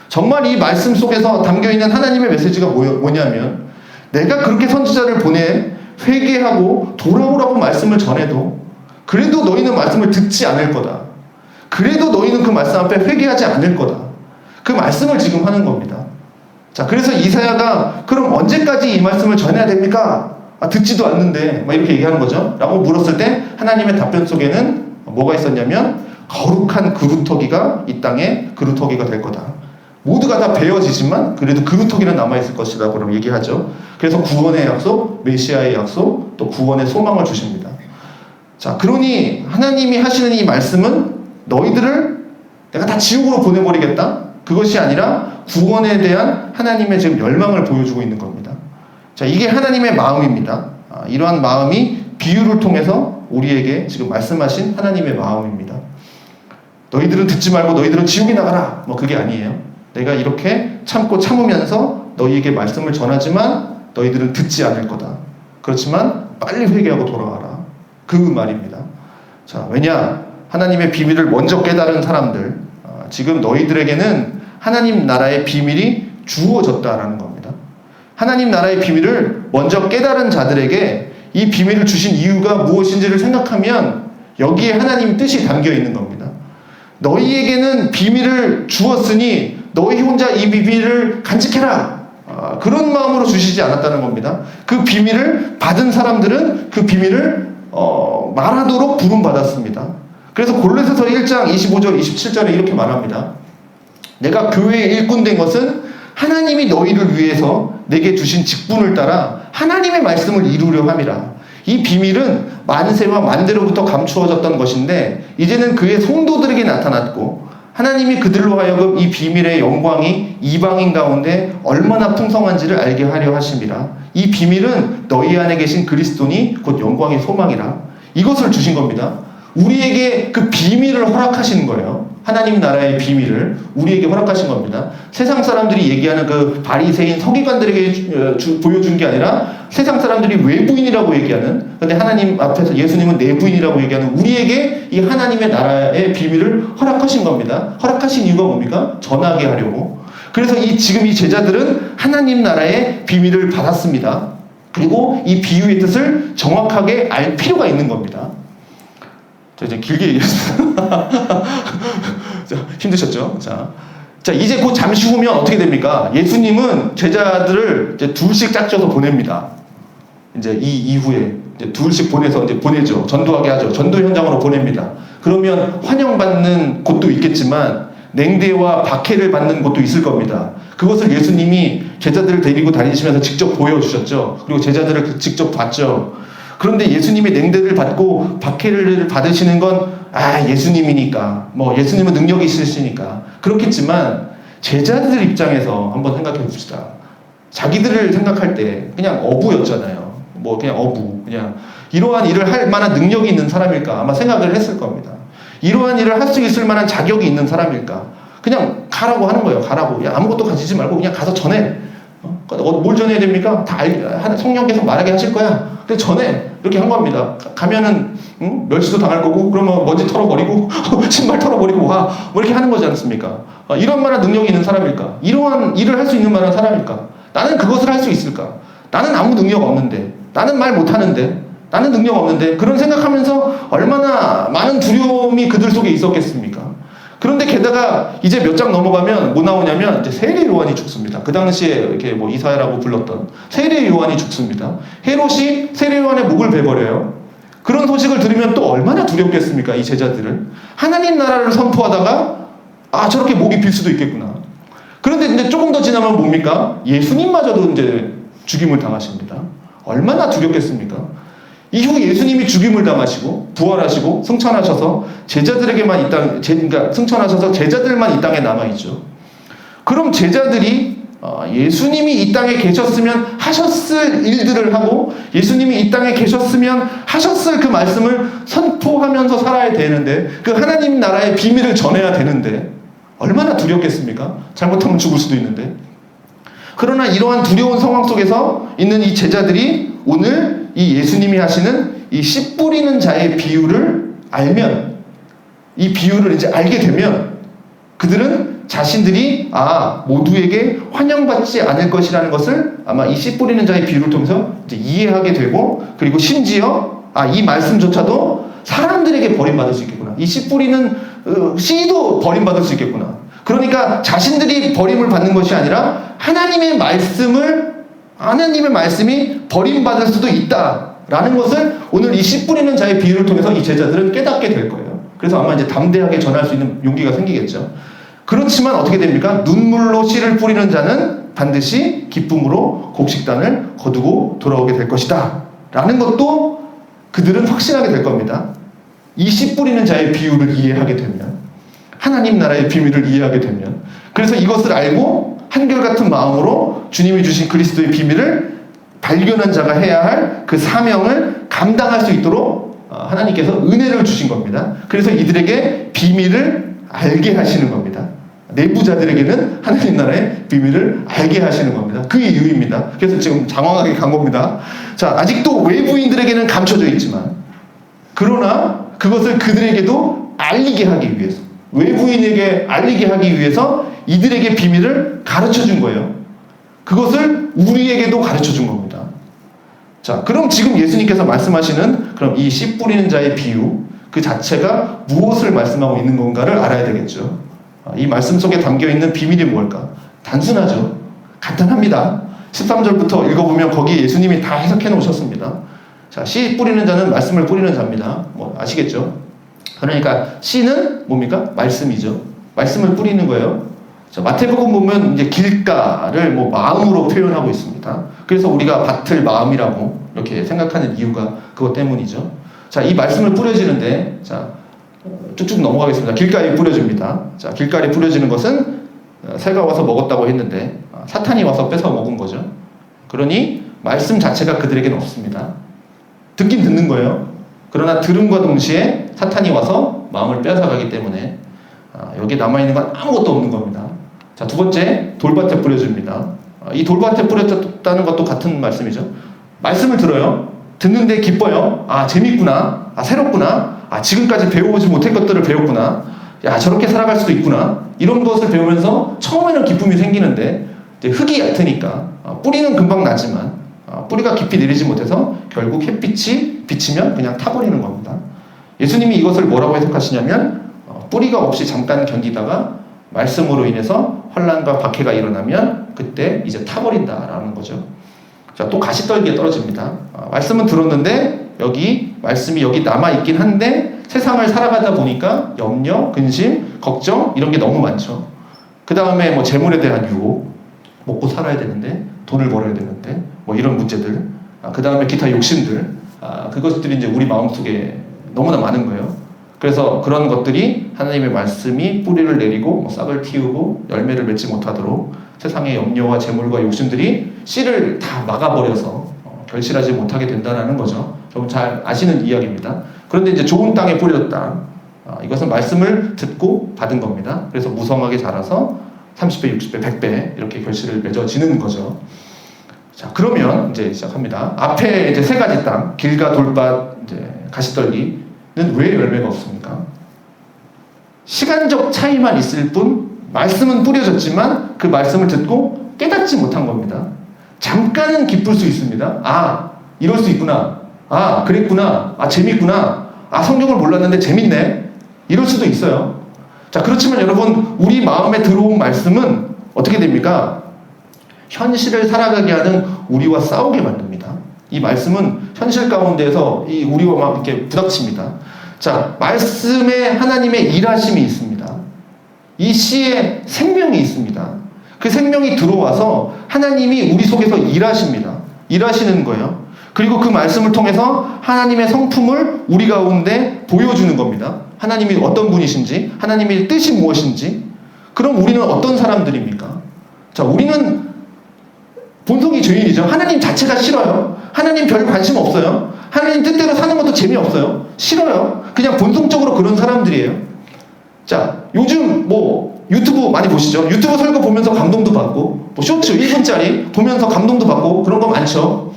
정말 이 말씀 속에서 담겨있는 하나님의 메시지가 뭐냐면 내가 그렇게 선지자를 보내 회개하고 돌아오라고 말씀을 전해도 그래도 너희는 말씀을 듣지 않을 거다. 그래도 너희는 그 말씀 앞에 회개하지 않을 거다. 그 말씀을 지금 하는 겁니다. 자, 그래서 이사야가 그럼 언제까지 이 말씀을 전해야 됩니까? 듣지도 않는데 막 이렇게 얘기하는 거죠. 라고 물었을 때 하나님의 답변 속에는 뭐가 있었냐면 거룩한 그루터기가 이 땅에 그루터기가 될 거다. 모두가 다 베어지지만 그래도 그루터기는 남아있을 것이다. 그럼 얘기하죠. 그래서 구원의 약속, 메시아의 약속, 또 구원의 소망을 주십니다. 자, 그러니 하나님이 하시는 이 말씀은 너희들을 내가 다 지옥으로 보내버리겠다? 그것이 아니라 구원에 대한 하나님의 지금 열망을 보여주고 있는 겁니다. 자, 이게 하나님의 마음입니다. 이러한 마음이 비유를 통해서 우리에게 지금 말씀하신 하나님의 마음입니다. 너희들은 듣지 말고 너희들은 지옥에 나가라. 뭐 그게 아니에요. 내가 이렇게 참으면서 너희에게 말씀을 전하지만 너희들은 듣지 않을 거다. 그렇지만 빨리 회개하고 돌아와라. 그 말입니다. 자, 왜냐? 하나님의 비밀을 먼저 깨달은 사람들, 지금 너희들에게는 하나님 나라의 비밀이 주어졌다라는 겁니다. 하나님 나라의 비밀을 먼저 깨달은 자들에게 이 비밀을 주신 이유가 무엇인지를 생각하면 여기에 하나님 뜻이 담겨 있는 겁니다. 너희에게는 비밀을 주었으니 너희 혼자 이 비밀을 간직해라. 그런 마음으로 주시지 않았다는 겁니다. 그 비밀을 받은 사람들은 그 비밀을 말하도록 부름받았습니다. 그래서 골로새서 1장 25절 27절에 이렇게 말합니다. 내가 교회의 일꾼 된 것은 하나님이 너희를 위해서 내게 주신 직분을 따라 하나님의 말씀을 이루려 함이라. 이 비밀은 만세와 만대로부터 감추어졌던 것인데 이제는 그의 성도들에게 나타났고 하나님이 그들로 하여금 이 비밀의 영광이 이방인 가운데 얼마나 풍성한지를 알게 하려 하심이라. 이 비밀은 너희 안에 계신 그리스도니 곧 영광의 소망이라. 이것을 주신 겁니다. 우리에게 그 비밀을 허락하시는 거예요. 하나님 나라의 비밀을 우리에게 허락하신 겁니다. 세상 사람들이 얘기하는 그 바리새인 서기관들에게 보여준 게 아니라 세상 사람들이 외부인이라고 얘기하는, 근데 하나님 앞에서 예수님은 내부인이라고 얘기하는 우리에게 이 하나님의 나라의 비밀을 허락하신 겁니다. 허락하신 이유가 뭡니까? 전하게 하려고. 그래서 지금 이 제자들은 하나님 나라의 비밀을 받았습니다. 그리고 이 비유의 뜻을 정확하게 알 필요가 있는 겁니다. 자, 이제 길게 얘기했습니다. 힘드셨죠? 자, 이제 곧 잠시 후면 어떻게 됩니까? 예수님은 제자들을 이제 둘씩 짝져서 보냅니다. 이제 이 이후에 이제 둘씩 보내죠. 전도하게 하죠. 전도 현장으로 보냅니다. 그러면 환영받는 곳도 있겠지만 냉대와 박해를 받는 곳도 있을 겁니다. 그것을 예수님이 제자들을 데리고 다니시면서 직접 보여주셨죠. 그리고 제자들을 직접 봤죠. 그런데 예수님이 냉대를 받고 박해를 받으시는 건 예수님이니까, 뭐 예수님은 능력이 있으시니까 그렇겠지만 제자들 입장에서 한번 생각해 봅시다. 자기들을 생각할 때 그냥 어부였잖아요. 그냥 이러한 일을 할 만한 능력이 있는 사람일까 아마 생각을 했을 겁니다. 이러한 일을 할 수 있을 만한 자격이 있는 사람일까? 그냥 가라고 하는 거예요. 가라고. 야, 아무것도 가지지 말고 그냥 가서 전해. 뭘 전해야 됩니까? 다 성령께서 말하게 하실 거야. 근데 전해. 이렇게 한 겁니다. 가면은 멸시도 당할 거고, 그러면 먼지 털어버리고 신발 털어버리고 와. 뭐 이렇게 하는 거지 않습니까? 이런 만한 능력이 있는 사람일까? 이러한 일을 할 수 있는 만한 사람일까? 나는 그것을 할 수 있을까? 나는 아무 능력 없는데, 나는 말 못하는데, 나는 능력 없는데, 그런 생각하면서 얼마나 많은 두려움이 그들 속에 있었겠습니까? 그런데 게다가 이제 몇 장 넘어가면 뭐 나오냐면 이제 세례 요한이 죽습니다. 그 당시에 이렇게 뭐 이사야라고 불렀던 세례 요한이 죽습니다. 헤롯이 세례 요한의 목을 베버려요. 그런 소식을 들으면 또 얼마나 두렵겠습니까? 이 제자들은 하나님 나라를 선포하다가 저렇게 목이 빌 수도 있겠구나. 그런데 이제 조금 더 지나면 뭡니까? 예수님마저도 이제 죽임을 당하십니다. 얼마나 두렵겠습니까? 이후 예수님이 죽임을 당하시고 부활하시고 승천하셔서 제자들에게만 그러니까 승천하셔서 제자들만 이 땅에 남아있죠. 그럼 제자들이 예수님이 이 땅에 계셨으면 하셨을 일들을 하고 예수님이 이 땅에 계셨으면 하셨을 그 말씀을 선포하면서 살아야 되는데 그 하나님 나라의 비밀을 전해야 되는데 얼마나 두렵겠습니까? 잘못하면 죽을 수도 있는데. 그러나 이러한 두려운 상황 속에서 있는 이 제자들이 오늘 이 예수님이 하시는 이 씨 뿌리는 자의 비유를 알면, 이 비유를 이제 알게 되면 그들은 자신들이 모두에게 환영받지 않을 것이라는 것을 아마 이 씨 뿌리는 자의 비유를 통해서 이제 이해하게 되고, 그리고 심지어 이 말씀조차도 사람들에게 버림받을 수 있겠구나. 이 씨 뿌리는 씨도 버림받을 수 있겠구나. 그러니까 자신들이 버림을 받는 것이 아니라 하나님의 말씀이 버림받을 수도 있다라는 것을 오늘 이 씨 뿌리는 자의 비유를 통해서 이 제자들은 깨닫게 될 거예요. 그래서 아마 이제 담대하게 전할 수 있는 용기가 생기겠죠. 그렇지만 어떻게 됩니까? 눈물로 씨를 뿌리는 자는 반드시 기쁨으로 곡식단을 거두고 돌아오게 될 것이다 라는 것도 그들은 확신하게 될 겁니다. 이 씨 뿌리는 자의 비유를 이해하게 되면, 하나님 나라의 비밀을 이해하게 되면, 그래서 이것을 알고 한결같은 마음으로 주님이 주신 그리스도의 비밀을 발견한 자가 해야 할 그 사명을 감당할 수 있도록 하나님께서 은혜를 주신 겁니다. 그래서 이들에게 비밀을 알게 하시는 겁니다. 내부자들에게는 하나님 나라의 비밀을 알게 하시는 겁니다. 그 이유입니다. 그래서 지금 장황하게 간 겁니다. 자, 아직도 외부인들에게는 감춰져 있지만, 그러나 그것을 그들에게도 알리게 하기 위해서, 외부인에게 알리게 하기 위해서 이들에게 비밀을 가르쳐 준 거예요. 그것을 우리에게도 가르쳐 준 겁니다. 자, 그럼 지금 예수님께서 말씀하시는 그럼 이 씨 뿌리는 자의 비유 그 자체가 무엇을 말씀하고 있는 건가를 알아야 되겠죠. 이 말씀 속에 담겨있는 비밀이 뭘까? 단순하죠. 간단합니다. 13절부터 읽어보면 거기 예수님이 다 해석해 놓으셨습니다. 자, 씨 뿌리는 자는 말씀을 뿌리는 자입니다. 뭐 아시겠죠? 그러니까 씨는 뭡니까? 말씀이죠. 말씀을 뿌리는 거예요. 자, 마태복음 보면 이제 길가를 마음으로 표현하고 있습니다. 그래서 우리가 밭을 마음이라고 이렇게 생각하는 이유가 그것 때문이죠. 자, 이 말씀을 뿌려지는데, 자, 쭉쭉 넘어가겠습니다. 길가에 뿌려집니다. 자, 길가에 뿌려지는 것은 새가 와서 먹었다고 했는데 사탄이 와서 뺏어 먹은 거죠. 그러니 말씀 자체가 그들에게는 없습니다. 듣긴 듣는 거예요. 그러나 들음과 동시에 사탄이 와서 마음을 빼앗아가기 때문에 여기 남아있는 건 아무것도 없는 겁니다. 자, 두 번째, 돌밭에 뿌려줍니다. 이 돌밭에 뿌렸다는 것도 같은 말씀이죠. 말씀을 들어요. 듣는데 기뻐요. 재밌구나. 새롭구나. 지금까지 배워보지 못한 것들을 배웠구나. 야, 저렇게 살아갈 수도 있구나. 이런 것을 배우면서 처음에는 기쁨이 생기는데 이제 흙이 얕으니까 뿌리는 금방 나지만 뿌리가 깊이 내리지 못해서 결국 햇빛이 비치면 그냥 타버리는 겁니다. 예수님이 이것을 뭐라고 해석하시냐면 뿌리가 없이 잠깐 견디다가 말씀으로 인해서 환난과 박해가 일어나면 그때 이제 타버린다라는 거죠. 자, 또 가시떨기에 떨어집니다. 말씀은 들었는데 말씀이 여기 남아있긴 한데 세상을 살아가다 보니까 염려, 근심, 걱정 이런 게 너무 많죠. 그 다음에 재물에 대한 유혹, 먹고 살아야 되는데, 돈을 벌어야 되는데, 이런 문제들, 그 다음에 기타 욕심들, 그것들이 이제 우리 마음속에 너무나 많은 거예요. 그래서 그런 것들이 하나님의 말씀이 뿌리를 내리고 싹을 틔우고 열매를 맺지 못하도록 세상의 염려와 재물과 욕심들이 씨를 다 막아버려서 결실하지 못하게 된다는 거죠. 좀 잘 아시는 이야기입니다. 그런데 이제 좋은 땅에 뿌려졌다. 이것은 말씀을 듣고 받은 겁니다. 그래서 무성하게 자라서 30배, 60배, 100배 이렇게 결실을 맺어지는 거죠. 자, 그러면 이제 시작합니다. 앞에 이제 세 가지 땅, 길과 돌밭, 이제 가시떨기는 왜 열매가 없습니까? 시간적 차이만 있을 뿐, 말씀은 뿌려졌지만 그 말씀을 듣고 깨닫지 못한 겁니다. 잠깐은 기쁠 수 있습니다. 아, 이럴 수 있구나. 아, 그랬구나. 아, 재밌구나. 아, 성경을 몰랐는데 재밌네. 이럴 수도 있어요. 자, 그렇지만 여러분, 우리 마음에 들어온 말씀은 어떻게 됩니까? 현실을 살아가게 하는 우리와 싸우게 만듭니다. 이 말씀은 현실 가운데서 이 우리와 막 이렇게 부닥칩니다. 자, 말씀에 하나님의 일하심이 있습니다. 이 씨에 생명이 있습니다. 그 생명이 들어와서 하나님이 우리 속에서 일하십니다. 일하시는 거예요. 그리고 그 말씀을 통해서 하나님의 성품을 우리 가운데 보여주는 겁니다. 하나님이 어떤 분이신지, 하나님의 뜻이 무엇인지. 그럼 우리는 어떤 사람들입니까? 자, 우리는 본성이 죄인이죠. 하나님 자체가 싫어요. 하나님 별 관심 없어요. 하나님 뜻대로 사는 것도 재미없어요. 싫어요. 그냥 본성적으로 그런 사람들이에요. 자, 요즘 뭐 유튜브 많이 보시죠? 유튜브 설교 보면서 감동도 받고, 뭐 쇼츠 1분짜리 보면서 감동도 받고 그런 거 많죠.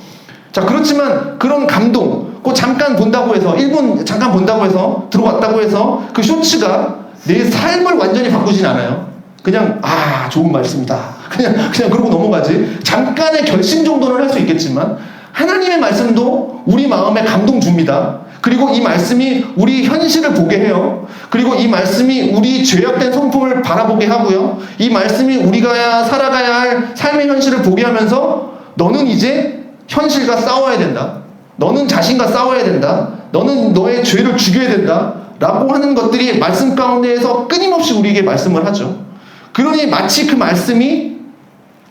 자, 그렇지만 그런 감동, 그 잠깐 본다고 해서 1분 잠깐 본다고 해서 들어왔다고 해서 그 쇼츠가 내 삶을 완전히 바꾸진 않아요. 그냥 좋은 말씀이다. 그냥 그러고 넘어가지. 잠깐의 결심 정도는 할 수 있겠지만 하나님의 말씀도 우리 마음에 감동 줍니다. 그리고 이 말씀이 우리 현실을 보게 해요. 그리고 이 말씀이 우리 죄악된 성품을 바라보게 하고요. 이 말씀이 우리가 살아가야 할 삶의 현실을 보게 하면서 너는 이제 현실과 싸워야 된다. 너는 자신과 싸워야 된다. 너는 너의 죄를 죽여야 된다. 라고 하는 것들이 말씀 가운데에서 끊임없이 우리에게 말씀을 하죠. 그러니 마치 그 말씀이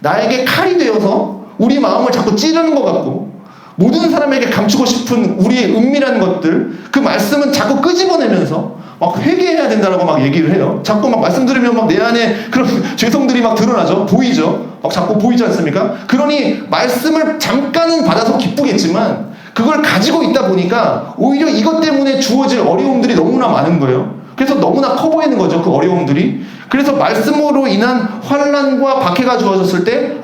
나에게 칼이 되어서 우리 마음을 자꾸 찌르는 것 같고, 모든 사람에게 감추고 싶은 우리의 은밀한 것들, 그 말씀은 자꾸 끄집어내면서 막 회개해야 된다라고 막 얘기를 해요. 자꾸 막 말씀 들으면 막 내 안에 그런 죄성들이 막 드러나죠. 보이죠. 막 자꾸 보이지 않습니까? 그러니 말씀을 잠깐은 받아서 기쁘겠지만 그걸 가지고 있다 보니까 오히려 이것 때문에 주어질 어려움들이 너무나 많은 거예요. 그래서 너무나 커 보이는 거죠. 그 어려움들이. 그래서 말씀으로 인한 환난과 박해가 주어졌을 때,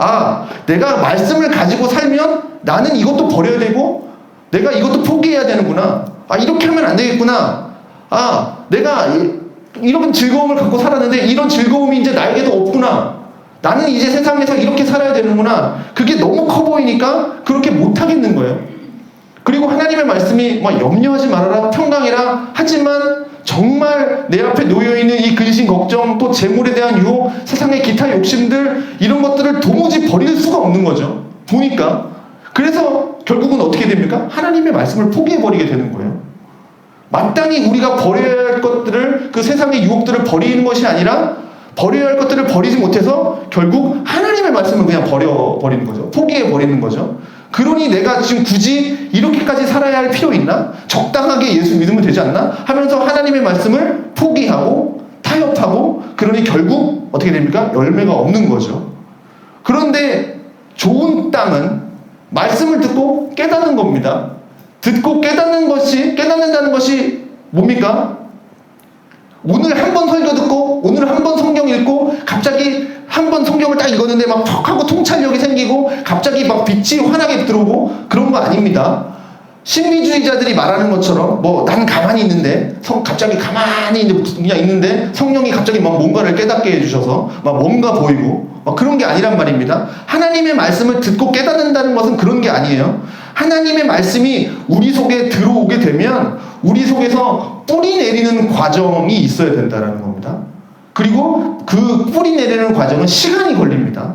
내가 말씀을 가지고 살면 나는 이것도 버려야 되고 내가 이것도 포기해야 되는구나. 이렇게 하면 안 되겠구나. 내가 이런 즐거움을 갖고 살았는데 이런 즐거움이 이제 나에게도 없구나. 나는 이제 세상에서 이렇게 살아야 되는구나. 그게 너무 커 보이니까 그렇게 못하겠는 거예요. 그리고 하나님의 말씀이 염려하지 말아라, 평강해라 하지만 정말 내 앞에 놓여있는 이 근심, 걱정, 또 재물에 대한 유혹, 세상의 기타 욕심들, 이런 것들을 도무지 버릴 수가 없는 거죠. 보니까. 그래서 결국은 어떻게 됩니까? 하나님의 말씀을 포기해버리게 되는 거예요. 마땅히 우리가 버려야 할 것들을, 그 세상의 유혹들을 버리는 것이 아니라 버려야 할 것들을 버리지 못해서 결국 하나님의 말씀을 그냥 버려버리는 거죠. 포기해버리는 거죠. 그러니 내가 지금 굳이 이렇게까지 살아야 할 필요 있나? 적당하게 예수 믿으면 되지 않나? 하면서 하나님의 말씀을 포기하고 타협하고, 그러니 결국 어떻게 됩니까? 열매가 없는 거죠. 그런데 좋은 땅은 말씀을 듣고 깨닫는 겁니다. 듣고 깨닫는다는 것이 뭡니까? 오늘 한 번 설교 듣고 오늘 한 번 성경 읽고 갑자기 한 번 성경을 딱 읽었는데 막 퍽 하고 통찰력이 생기고 갑자기 막 빛이 환하게 들어오고 그런 거 아닙니다. 신비주의자들이 말하는 것처럼 난 가만히 있는데 갑자기 가만히 그냥 있는데 성령이 갑자기 막 뭔가를 깨닫게 해주셔서 막 뭔가 보이고 막 그런 게 아니란 말입니다. 하나님의 말씀을 듣고 깨닫는다는 것은 그런 게 아니에요. 하나님의 말씀이 우리 속에 들어오게 되면 우리 속에서 뿌리 내리는 과정이 있어야 된다는 겁니다. 그리고 그 뿌리 내리는 과정은 시간이 걸립니다.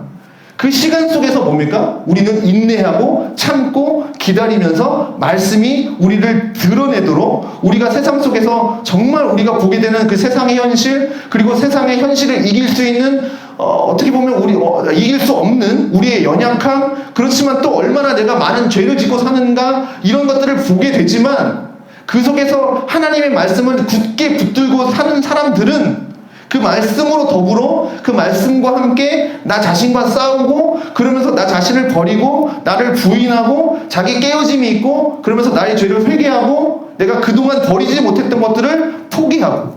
그 시간 속에서 뭡니까? 우리는 인내하고 참고 기다리면서 말씀이 우리를 드러내도록, 우리가 세상 속에서 정말 우리가 보게 되는 그 세상의 현실, 그리고 세상의 현실을 이길 수 있는 어떻게 보면 이길 수 없는 우리의 연약함, 그렇지만 또 얼마나 내가 많은 죄를 짓고 사는가, 이런 것들을 보게 되지만 그 속에서 하나님의 말씀을 굳게 붙들고 사는 사람들은 그 말씀으로 더불어 그 말씀과 함께 나 자신과 싸우고, 그러면서 나 자신을 버리고 나를 부인하고 자기 깨어짐이 있고, 그러면서 나의 죄를 회개하고 내가 그동안 버리지 못했던 것들을 포기하고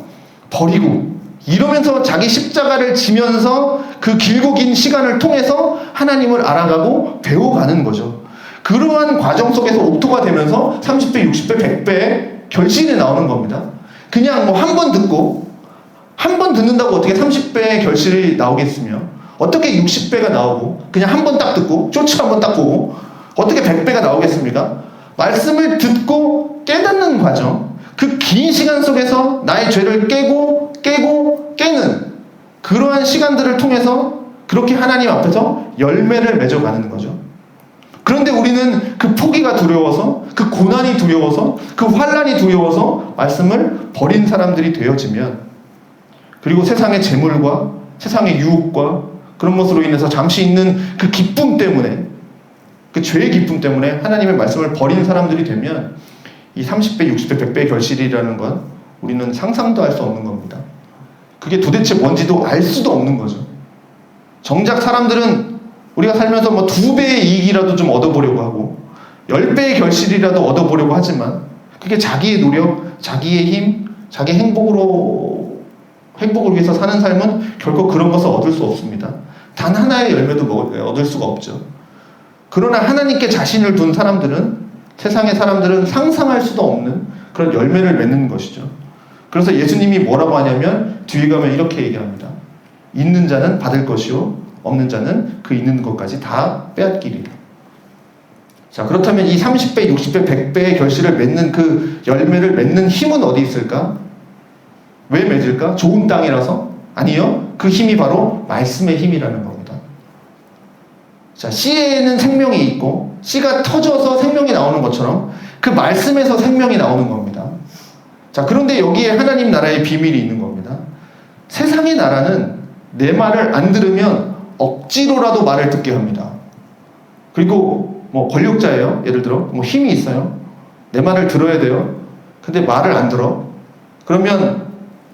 버리고 이러면서 자기 십자가를 지면서 그 길고 긴 시간을 통해서 하나님을 알아가고 배워가는 거죠. 그러한 과정 속에서 옥토가 되면서 30배, 60배, 100배 결실이 나오는 겁니다. 그냥 뭐 한 번 듣고 한 번 듣는다고 어떻게 30배의 결실이 나오겠으며 어떻게 60배가 나오고 그냥 한 번 딱 듣고 쇼츠 한 번 딱 보고 어떻게 100배가 나오겠습니까? 말씀을 듣고 깨닫는 과정, 그 긴 시간 속에서 나의 죄를 깨고 깨는 그러한 시간들을 통해서 그렇게 하나님 앞에서 열매를 맺어가는 거죠. 그런데 우리는 그 포기가 두려워서, 그 고난이 두려워서, 그 환난이 두려워서 말씀을 버린 사람들이 되어지면, 그리고 세상의 재물과 세상의 유혹과 그런 것으로 인해서 잠시 있는 그 기쁨 때문에, 그 죄의 기쁨 때문에 하나님의 말씀을 버린 사람들이 되면 이 30배, 60배, 100배의 결실이라는 건 우리는 상상도 할 수 없는 겁니다. 그게 도대체 뭔지도 알 수도 없는 거죠. 정작 사람들은 우리가 살면서 뭐 2배의 이익이라도 좀 얻어보려고 하고 10배의 결실이라도 얻어보려고 하지만 그게 자기의 노력, 자기의 힘, 자기 행복을 위해서 사는 삶은 결코 그런 것을 얻을 수 없습니다. 단 하나의 열매도 얻을 수가 없죠. 그러나 하나님께 자신을 둔 사람들은, 세상의 사람들은 상상할 수도 없는 그런 열매를 맺는 것이죠. 그래서 예수님이 뭐라고 하냐면 뒤에 가면 이렇게 얘기합니다. 있는 자는 받을 것이요 없는 자는 그 있는 것까지 다 빼앗기리라. 자, 그렇다면 이 30배, 60배, 100배의 결실을 맺는 그 열매를 맺는 힘은 어디 있을까? 왜 맺을까? 좋은 땅이라서? 아니요. 그 힘이 바로 말씀의 힘이라는 겁니다. 자, 씨에는 생명이 있고 씨가 터져서 생명이 나오는 것처럼 그 말씀에서 생명이 나오는 겁니다. 자, 그런데 여기에 하나님 나라의 비밀이 있는 겁니다. 세상의 나라는 내 말을 안 들으면 억지로라도 말을 듣게 합니다. 그리고 뭐 권력자예요. 예를 들어 뭐 힘이 있어요. 내 말을 들어야 돼요. 근데 말을 안 들어. 그러면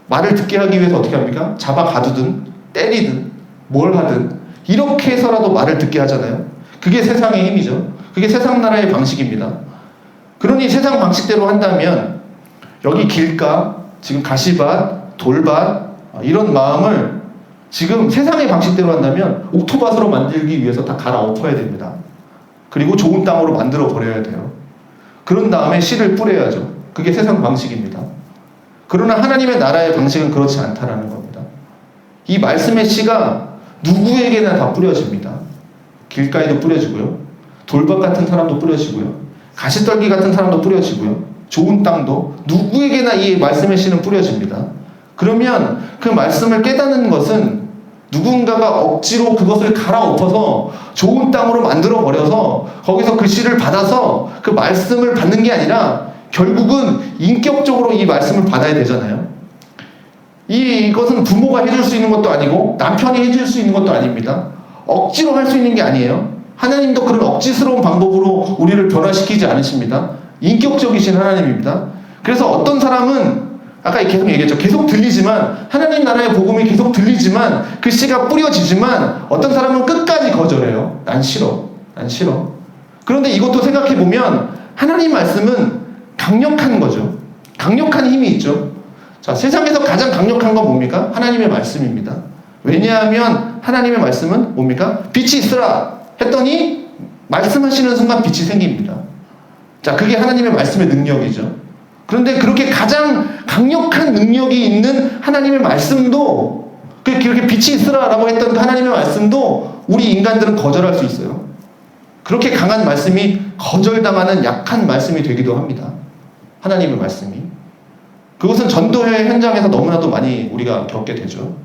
말을 듣게 하기 위해서 어떻게 합니까? 잡아 가두든 때리든 뭘 하든 이렇게 해서라도 말을 듣게 하잖아요. 그게 세상의 힘이죠. 그게 세상 나라의 방식입니다. 그러니 세상 방식대로 한다면 여기 길가, 지금 가시밭, 돌밭 이런 마음을 지금 세상의 방식대로 한다면 옥토밭으로 만들기 위해서 다 갈아엎어야 됩니다. 그리고 좋은 땅으로 만들어 버려야 돼요. 그런 다음에 씨를 뿌려야죠. 그게 세상 방식입니다. 그러나 하나님의 나라의 방식은 그렇지 않다라는 겁니다. 이 말씀의 씨가 누구에게나 다 뿌려집니다. 길가에도 뿌려지고요. 돌밭 같은 사람도 뿌려지고요. 가시떨기 같은 사람도 뿌려지고요. 좋은 땅도 누구에게나 이 말씀의 씨는 뿌려집니다. 그러면 그 말씀을 깨닫는 것은 누군가가 억지로 그것을 갈아엎어서 좋은 땅으로 만들어 버려서 거기서 그 씨를 받아서 그 말씀을 받는 게 아니라 결국은 인격적으로 이 말씀을 받아야 되잖아요. 이것은 부모가 해줄 수 있는 것도 아니고 남편이 해줄 수 있는 것도 아닙니다. 억지로 할 수 있는 게 아니에요. 하나님도 그런 억지스러운 방법으로 우리를 변화시키지 않으십니다. 인격적이신 하나님입니다. 그래서 어떤 사람은 아까 계속 얘기했죠. 계속 들리지만 하나님 나라의 복음이 계속 들리지만 그 씨가 뿌려지지만 어떤 사람은 끝까지 거절해요. 난 싫어. 난 싫어. 그런데 이것도 생각해보면 하나님 말씀은 강력한 거죠. 강력한 힘이 있죠. 자, 세상에서 가장 강력한 건 뭡니까? 하나님의 말씀입니다. 왜냐하면 하나님의 말씀은 뭡니까? 빛이 있으라 했더니 말씀하시는 순간 빛이 생깁니다. 자, 그게 하나님의 말씀의 능력이죠. 그런데 그렇게 가장 강력한 능력이 있는 하나님의 말씀도 그렇게 빛이 있으라라고 했던 그 하나님의 말씀도 우리 인간들은 거절할 수 있어요. 그렇게 강한 말씀이 거절당하는 약한 말씀이 되기도 합니다. 하나님의 말씀이. 그것은 전도회 현장에서 너무나도 많이 우리가 겪게 되죠.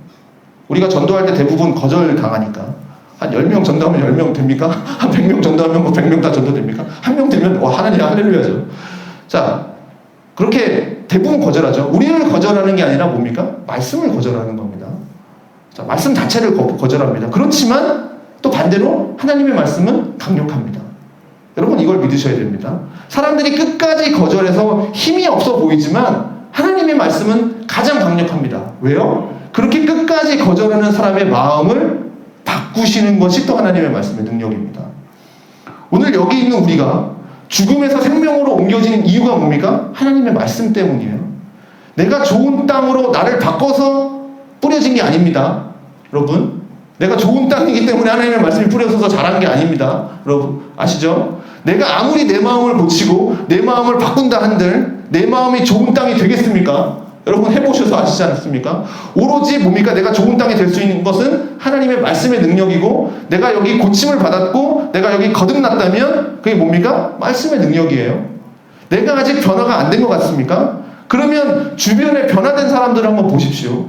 우리가 전도할 때 대부분 거절당하니까 한 10명 전도하면 10명 됩니까? 한 100명 전도하면 뭐 100명 다 전도됩니까? 한 명 되면 와 하나님 할렐루야죠. 자, 그렇게 대부분 거절하죠. 우리를 거절하는 게 아니라 뭡니까? 말씀을 거절하는 겁니다. 자, 말씀 자체를 거절합니다. 그렇지만 또 반대로 하나님의 말씀은 강력합니다. 여러분 이걸 믿으셔야 됩니다. 사람들이 끝까지 거절해서 힘이 없어 보이지만 하나님의 말씀은 가장 강력합니다. 왜요? 그렇게 끝까지 거절하는 사람의 마음을 바꾸시는 것이 또 하나님의 말씀의 능력입니다. 오늘 여기 있는 우리가 죽음에서 생명으로 옮겨지는 이유가 뭡니까? 하나님의 말씀 때문이에요. 내가 좋은 땅으로 나를 바꿔서 뿌려진 게 아닙니다. 여러분, 내가 좋은 땅이기 때문에 하나님의 말씀이 뿌려져서 자란 게 아닙니다. 여러분 아시죠? 내가 아무리 내 마음을 고치고 내 마음을 바꾼다 한들 내 마음이 좋은 땅이 되겠습니까? 여러분 해보셔서 아시지 않습니까? 오로지 뭡니까? 내가 좋은 땅이 될 수 있는 것은 하나님의 말씀의 능력이고, 내가 여기 고침을 받았고 내가 여기 거듭났다면 그게 뭡니까? 말씀의 능력이에요. 내가 아직 변화가 안 된 것 같습니까? 그러면 주변에 변화된 사람들을 한번 보십시오.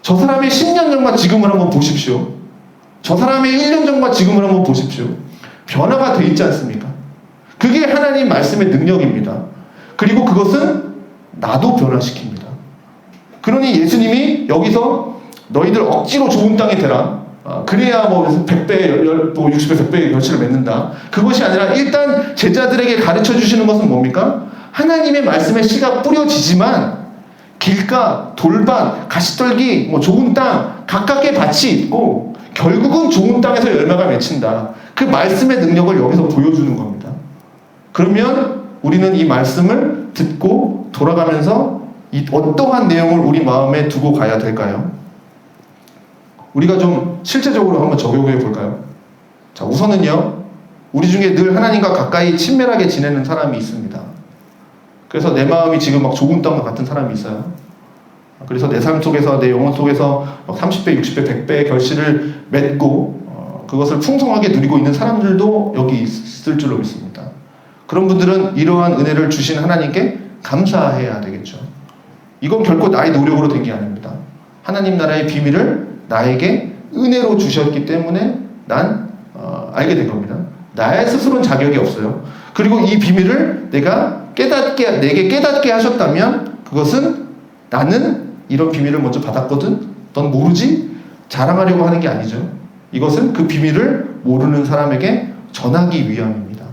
저 사람의 10년 전과 지금을 한번 보십시오. 저 사람의 1년 전과 지금을 한번 보십시오. 변화가 돼 있지 않습니까? 그게 하나님 말씀의 능력입니다. 그리고 그것은 나도 변화시킵니다. 그러니 예수님이 여기서 너희들 억지로 좋은 땅에 되라. 그래야 뭐 100배, 60배, 100배의 결실을 맺는다. 그것이 아니라 일단 제자들에게 가르쳐 주시는 것은 뭡니까? 하나님의 말씀의 씨가 뿌려지지만 길가, 돌밭, 가시떨기, 뭐 좋은 땅, 각각의 밭이 있고 결국은 좋은 땅에서 열매가 맺힌다. 그 말씀의 능력을 여기서 보여주는 겁니다. 그러면 우리는 이 말씀을 듣고 돌아가면서 이 어떠한 내용을 우리 마음에 두고 가야 될까요? 우리가 좀 실제적으로 한번 적용해 볼까요? 자, 우선은요, 우리 중에 늘 하나님과 가까이 친밀하게 지내는 사람이 있습니다. 그래서 내 마음이 지금 막 좋은 땅과 같은 사람이 있어요. 그래서 내 삶 속에서, 내 영혼 속에서 막 30배, 60배, 100배의 결실을 맺고 그것을 풍성하게 누리고 있는 사람들도 여기 있을 줄로 믿습니다. 그런 분들은 이러한 은혜를 주신 하나님께 감사해야 되겠죠. 이건 결코 나의 노력으로 된 게 아닙니다. 하나님 나라의 비밀을 나에게 은혜로 주셨기 때문에 난 알게 된 겁니다. 나의 스스로는 자격이 없어요. 그리고 이 비밀을 내게 깨닫게 하셨다면 그것은 나는 이런 비밀을 먼저 받았거든? 넌 모르지? 자랑하려고 하는 게 아니죠. 이것은 그 비밀을 모르는 사람에게 전하기 위함입니다.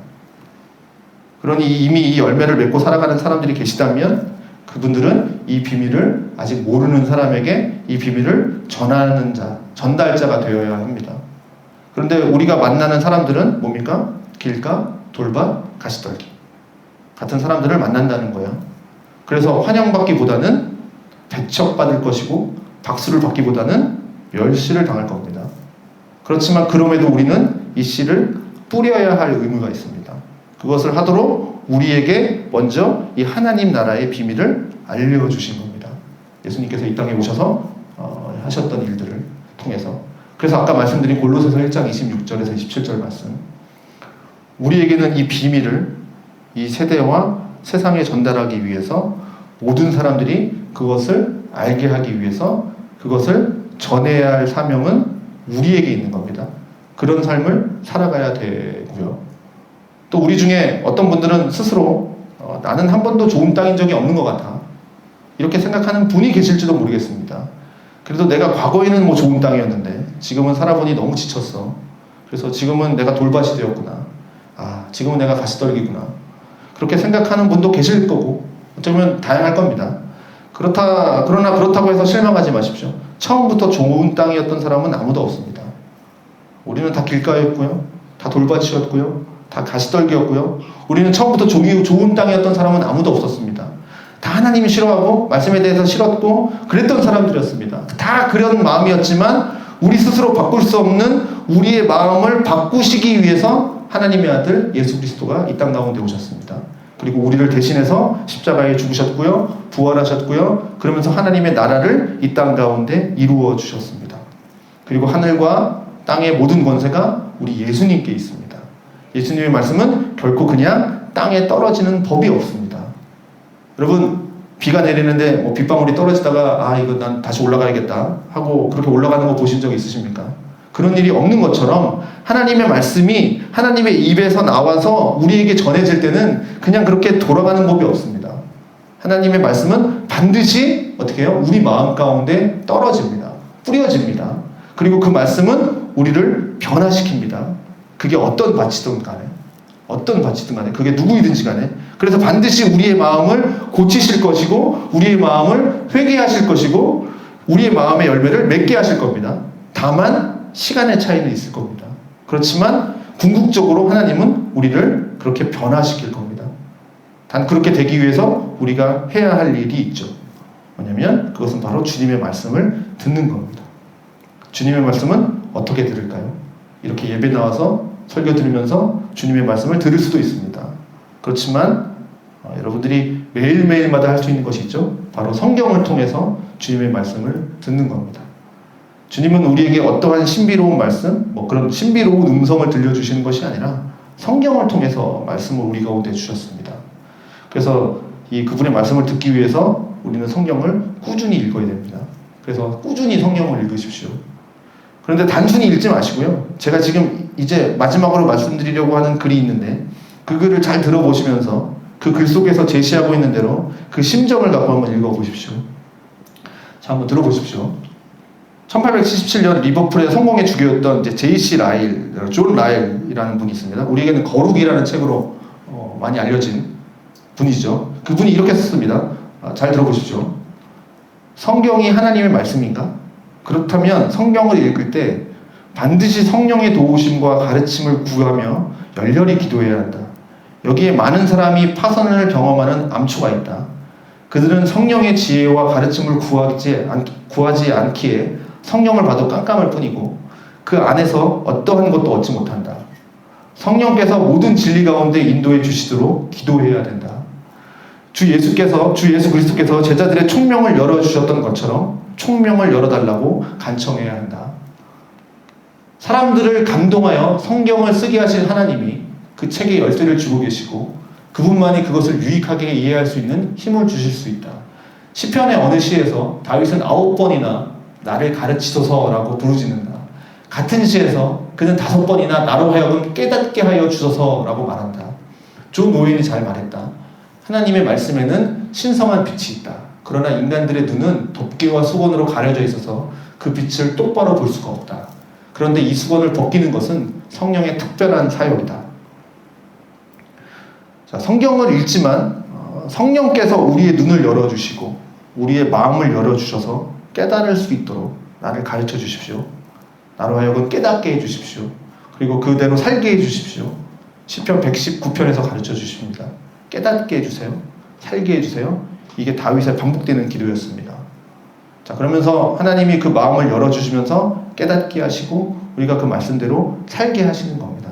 그러니 이미 이 열매를 맺고 살아가는 사람들이 계시다면 그분들은 이 비밀을 아직 모르는 사람에게 이 비밀을 전하는 자, 전달자가 되어야 합니다. 그런데 우리가 만나는 사람들은 뭡니까? 길가, 돌밭, 가시떨기 같은 사람들을 만난다는 거예요. 그래서 환영받기보다는 배척받을 것이고 박수를 받기보다는 멸시를 당할 겁니다. 그렇지만 그럼에도 우리는 이 씨를 뿌려야 할 의무가 있습니다. 그것을 하도록 우리에게 먼저 이 하나님 나라의 비밀을 알려주신 겁니다. 예수님께서 이 땅에 오셔서 하셨던 일들을 통해서. 그래서 아까 말씀드린 골로새서 1장 26절에서 27절 말씀, 우리에게는 이 비밀을 이 세대와 세상에 전달하기 위해서 모든 사람들이 그것을 알게 하기 위해서 그것을 전해야 할 사명은 우리에게 있는 겁니다. 그런 삶을 살아가야 되고요. 또 우리 중에 어떤 분들은 스스로 나는 한 번도 좋은 땅인 적이 없는 것 같아, 이렇게 생각하는 분이 계실지도 모르겠습니다. 그래도 내가 과거에는 뭐 좋은 땅이었는데 지금은 살아보니 너무 지쳤어. 그래서 지금은 내가 돌밭이 되었구나. 지금은 내가 가시떨기구나. 그렇게 생각하는 분도 계실 거고 어쩌면 다양할 겁니다. 그러나 그렇다고 해서 실망하지 마십시오. 처음부터 좋은 땅이었던 사람은 아무도 없습니다. 우리는 다 길가였고요, 다 돌밭이었고요, 다 가시떨기였고요. 우리는 처음부터 좋은 땅이었던 사람은 아무도 없었습니다. 다 하나님이 싫어하고 말씀에 대해서 싫었고 그랬던 사람들이었습니다. 다 그런 마음이었지만 우리 스스로 바꿀 수 없는 우리의 마음을 바꾸시기 위해서 하나님의 아들 예수 그리스도가 이 땅 가운데 오셨습니다. 그리고 우리를 대신해서 십자가에 죽으셨고요, 부활하셨고요, 그러면서 하나님의 나라를 이 땅 가운데 이루어 주셨습니다. 그리고 하늘과 땅의 모든 권세가 우리 예수님께 있습니다. 예수님의 말씀은 결코 그냥 땅에 떨어지는 법이 없습니다. 여러분, 비가 내리는데 뭐 빗방울이 떨어지다가 이거 난 다시 올라가야겠다 하고 그렇게 올라가는 거 보신 적 있으십니까? 그런 일이 없는 것처럼 하나님의 말씀이 하나님의 입에서 나와서 우리에게 전해질 때는 그냥 그렇게 돌아가는 법이 없습니다. 하나님의 말씀은 반드시 어떻게 해요? 우리 마음 가운데 떨어집니다. 뿌려집니다. 그리고 그 말씀은 우리를 변화시킵니다. 그게 어떤 밭이든 간에 그게 누구이든지 간에. 그래서 반드시 우리의 마음을 고치실 것이고 우리의 마음을 회개하실 것이고 우리의 마음의 열매를 맺게 하실 겁니다. 다만 시간의 차이는 있을 겁니다. 그렇지만 궁극적으로 하나님은 우리를 그렇게 변화시킬 겁니다. 단 그렇게 되기 위해서 우리가 해야 할 일이 있죠. 뭐냐면 그것은 바로 주님의 말씀을 듣는 겁니다. 주님의 말씀은 어떻게 들을까요? 이렇게 예배 나와서 설교 들으면서 주님의 말씀을 들을 수도 있습니다. 그렇지만 여러분들이 매일매일마다 할 수 있는 것이 있죠. 바로 성경을 통해서 주님의 말씀을 듣는 겁니다. 주님은 우리에게 어떠한 신비로운 말씀, 그런 신비로운 음성을 들려주시는 것이 아니라 성경을 통해서 말씀을 우리 가운데 주셨습니다. 그래서 그분의 말씀을 듣기 위해서 우리는 성경을 꾸준히 읽어야 됩니다. 그래서 꾸준히 성경을 읽으십시오. 그런데 단순히 읽지 마시고요. 제가 지금 이제 마지막으로 말씀드리려고 하는 글이 있는데 그 글을 잘 들어보시면서 그 글 속에서 제시하고 있는 대로 그 심정을 갖고 한번 읽어보십시오. 자, 한번 들어보십시오. 1877년 리버풀의 성공의 주교였던 J.C. 라일, 존 라일이라는 분이 있습니다. 우리에게는 거룩이라는 책으로 많이 알려진 분이죠. 그분이 이렇게 썼습니다. 잘 들어보십시오. 성경이 하나님의 말씀인가? 그렇다면 성경을 읽을 때 반드시 성령의 도우심과 가르침을 구하며 열렬히 기도해야 한다. 여기에 많은 사람이 파선을 경험하는 암초가 있다. 그들은 성령의 지혜와 가르침을 구하지 않기에 성령을 봐도 깜깜할 뿐이고 그 안에서 어떠한 것도 얻지 못한다. 성령께서 모든 진리 가운데 인도해 주시도록 기도해야 된다. 주 예수 그리스도께서 제자들의 총명을 열어주셨던 것처럼 총명을 열어달라고 간청해야 한다. 사람들을 감동하여 성경을 쓰게 하신 하나님이 그 책의 열쇠를 주고 계시고 그분만이 그것을 유익하게 이해할 수 있는 힘을 주실 수 있다. 시편의 어느 시에서 다윗은 9번이나 나를 가르치소서라고 부르짖는다. 같은 시에서 그는 5번이나 나로 하여금 깨닫게 하여 주소서라고 말한다. 존 노인이 잘 말했다. 하나님의 말씀에는 신성한 빛이 있다. 그러나 인간들의 눈은 덮개와 수건으로 가려져 있어서 그 빛을 똑바로 볼 수가 없다. 그런데 이 수건을 벗기는 것은 성령의 특별한 사역이다. 자, 성경을 읽지만 성령께서 우리의 눈을 열어주시고 우리의 마음을 열어주셔서 깨달을 수 있도록 나를 가르쳐 주십시오. 나로 하여금 깨닫게 해주십시오. 그리고 그대로 살게 해주십시오. 시편 119편에서 가르쳐 주십니다. 깨닫게 해주세요. 살게 해주세요. 이게 다윗의 반복되는 기도였습니다. 자, 그러면서 하나님이 그 마음을 열어주시면서 깨닫게 하시고 우리가 그 말씀대로 살게 하시는 겁니다.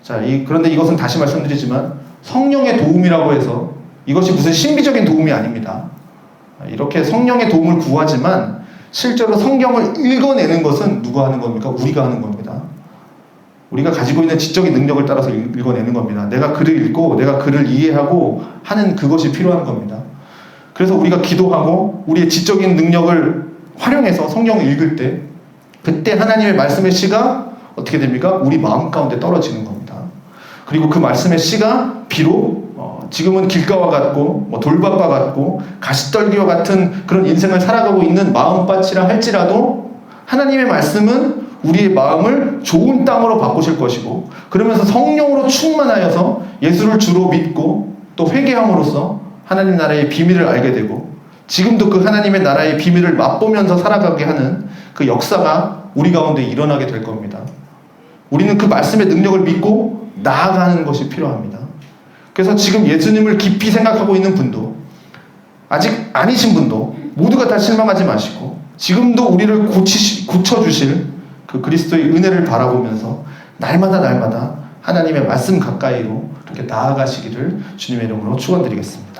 자, 그런데 이것은 다시 말씀드리지만 성령의 도움이라고 해서 이것이 무슨 신비적인 도움이 아닙니다. 이렇게 성령의 도움을 구하지만 실제로 성경을 읽어내는 것은 누가 하는 겁니까? 우리가 하는 겁니다. 우리가 가지고 있는 지적인 능력을 따라서 읽어내는 겁니다. 내가 글을 읽고 내가 글을 이해하고 하는 그것이 필요한 겁니다. 그래서 우리가 기도하고 우리의 지적인 능력을 활용해서 성경을 읽을 때 그때 하나님의 말씀의 씨가 어떻게 됩니까? 우리 마음 가운데 떨어지는 겁니다. 그리고 그 말씀의 씨가 비록 지금은 길가와 같고 돌밭과 같고 가시떨기와 같은 그런 인생을 살아가고 있는 마음밭이라 할지라도 하나님의 말씀은 우리의 마음을 좋은 땅으로 바꾸실 것이고 그러면서 성령으로 충만하여서 예수를 주로 믿고 또 회개함으로써 하나님 나라의 비밀을 알게 되고 지금도 그 하나님의 나라의 비밀을 맛보면서 살아가게 하는 그 역사가 우리 가운데 일어나게 될 겁니다. 우리는 그 말씀의 능력을 믿고 나아가는 것이 필요합니다. 그래서 지금 예수님을 깊이 생각하고 있는 분도 아직 아니신 분도 모두가 다 실망하지 마시고 지금도 우리를 고쳐주실 그 그리스도의 은혜를 바라보면서 날마다 하나님의 말씀 가까이로 이렇게 나아가시기를 주님의 이름으로 축원드리겠습니다.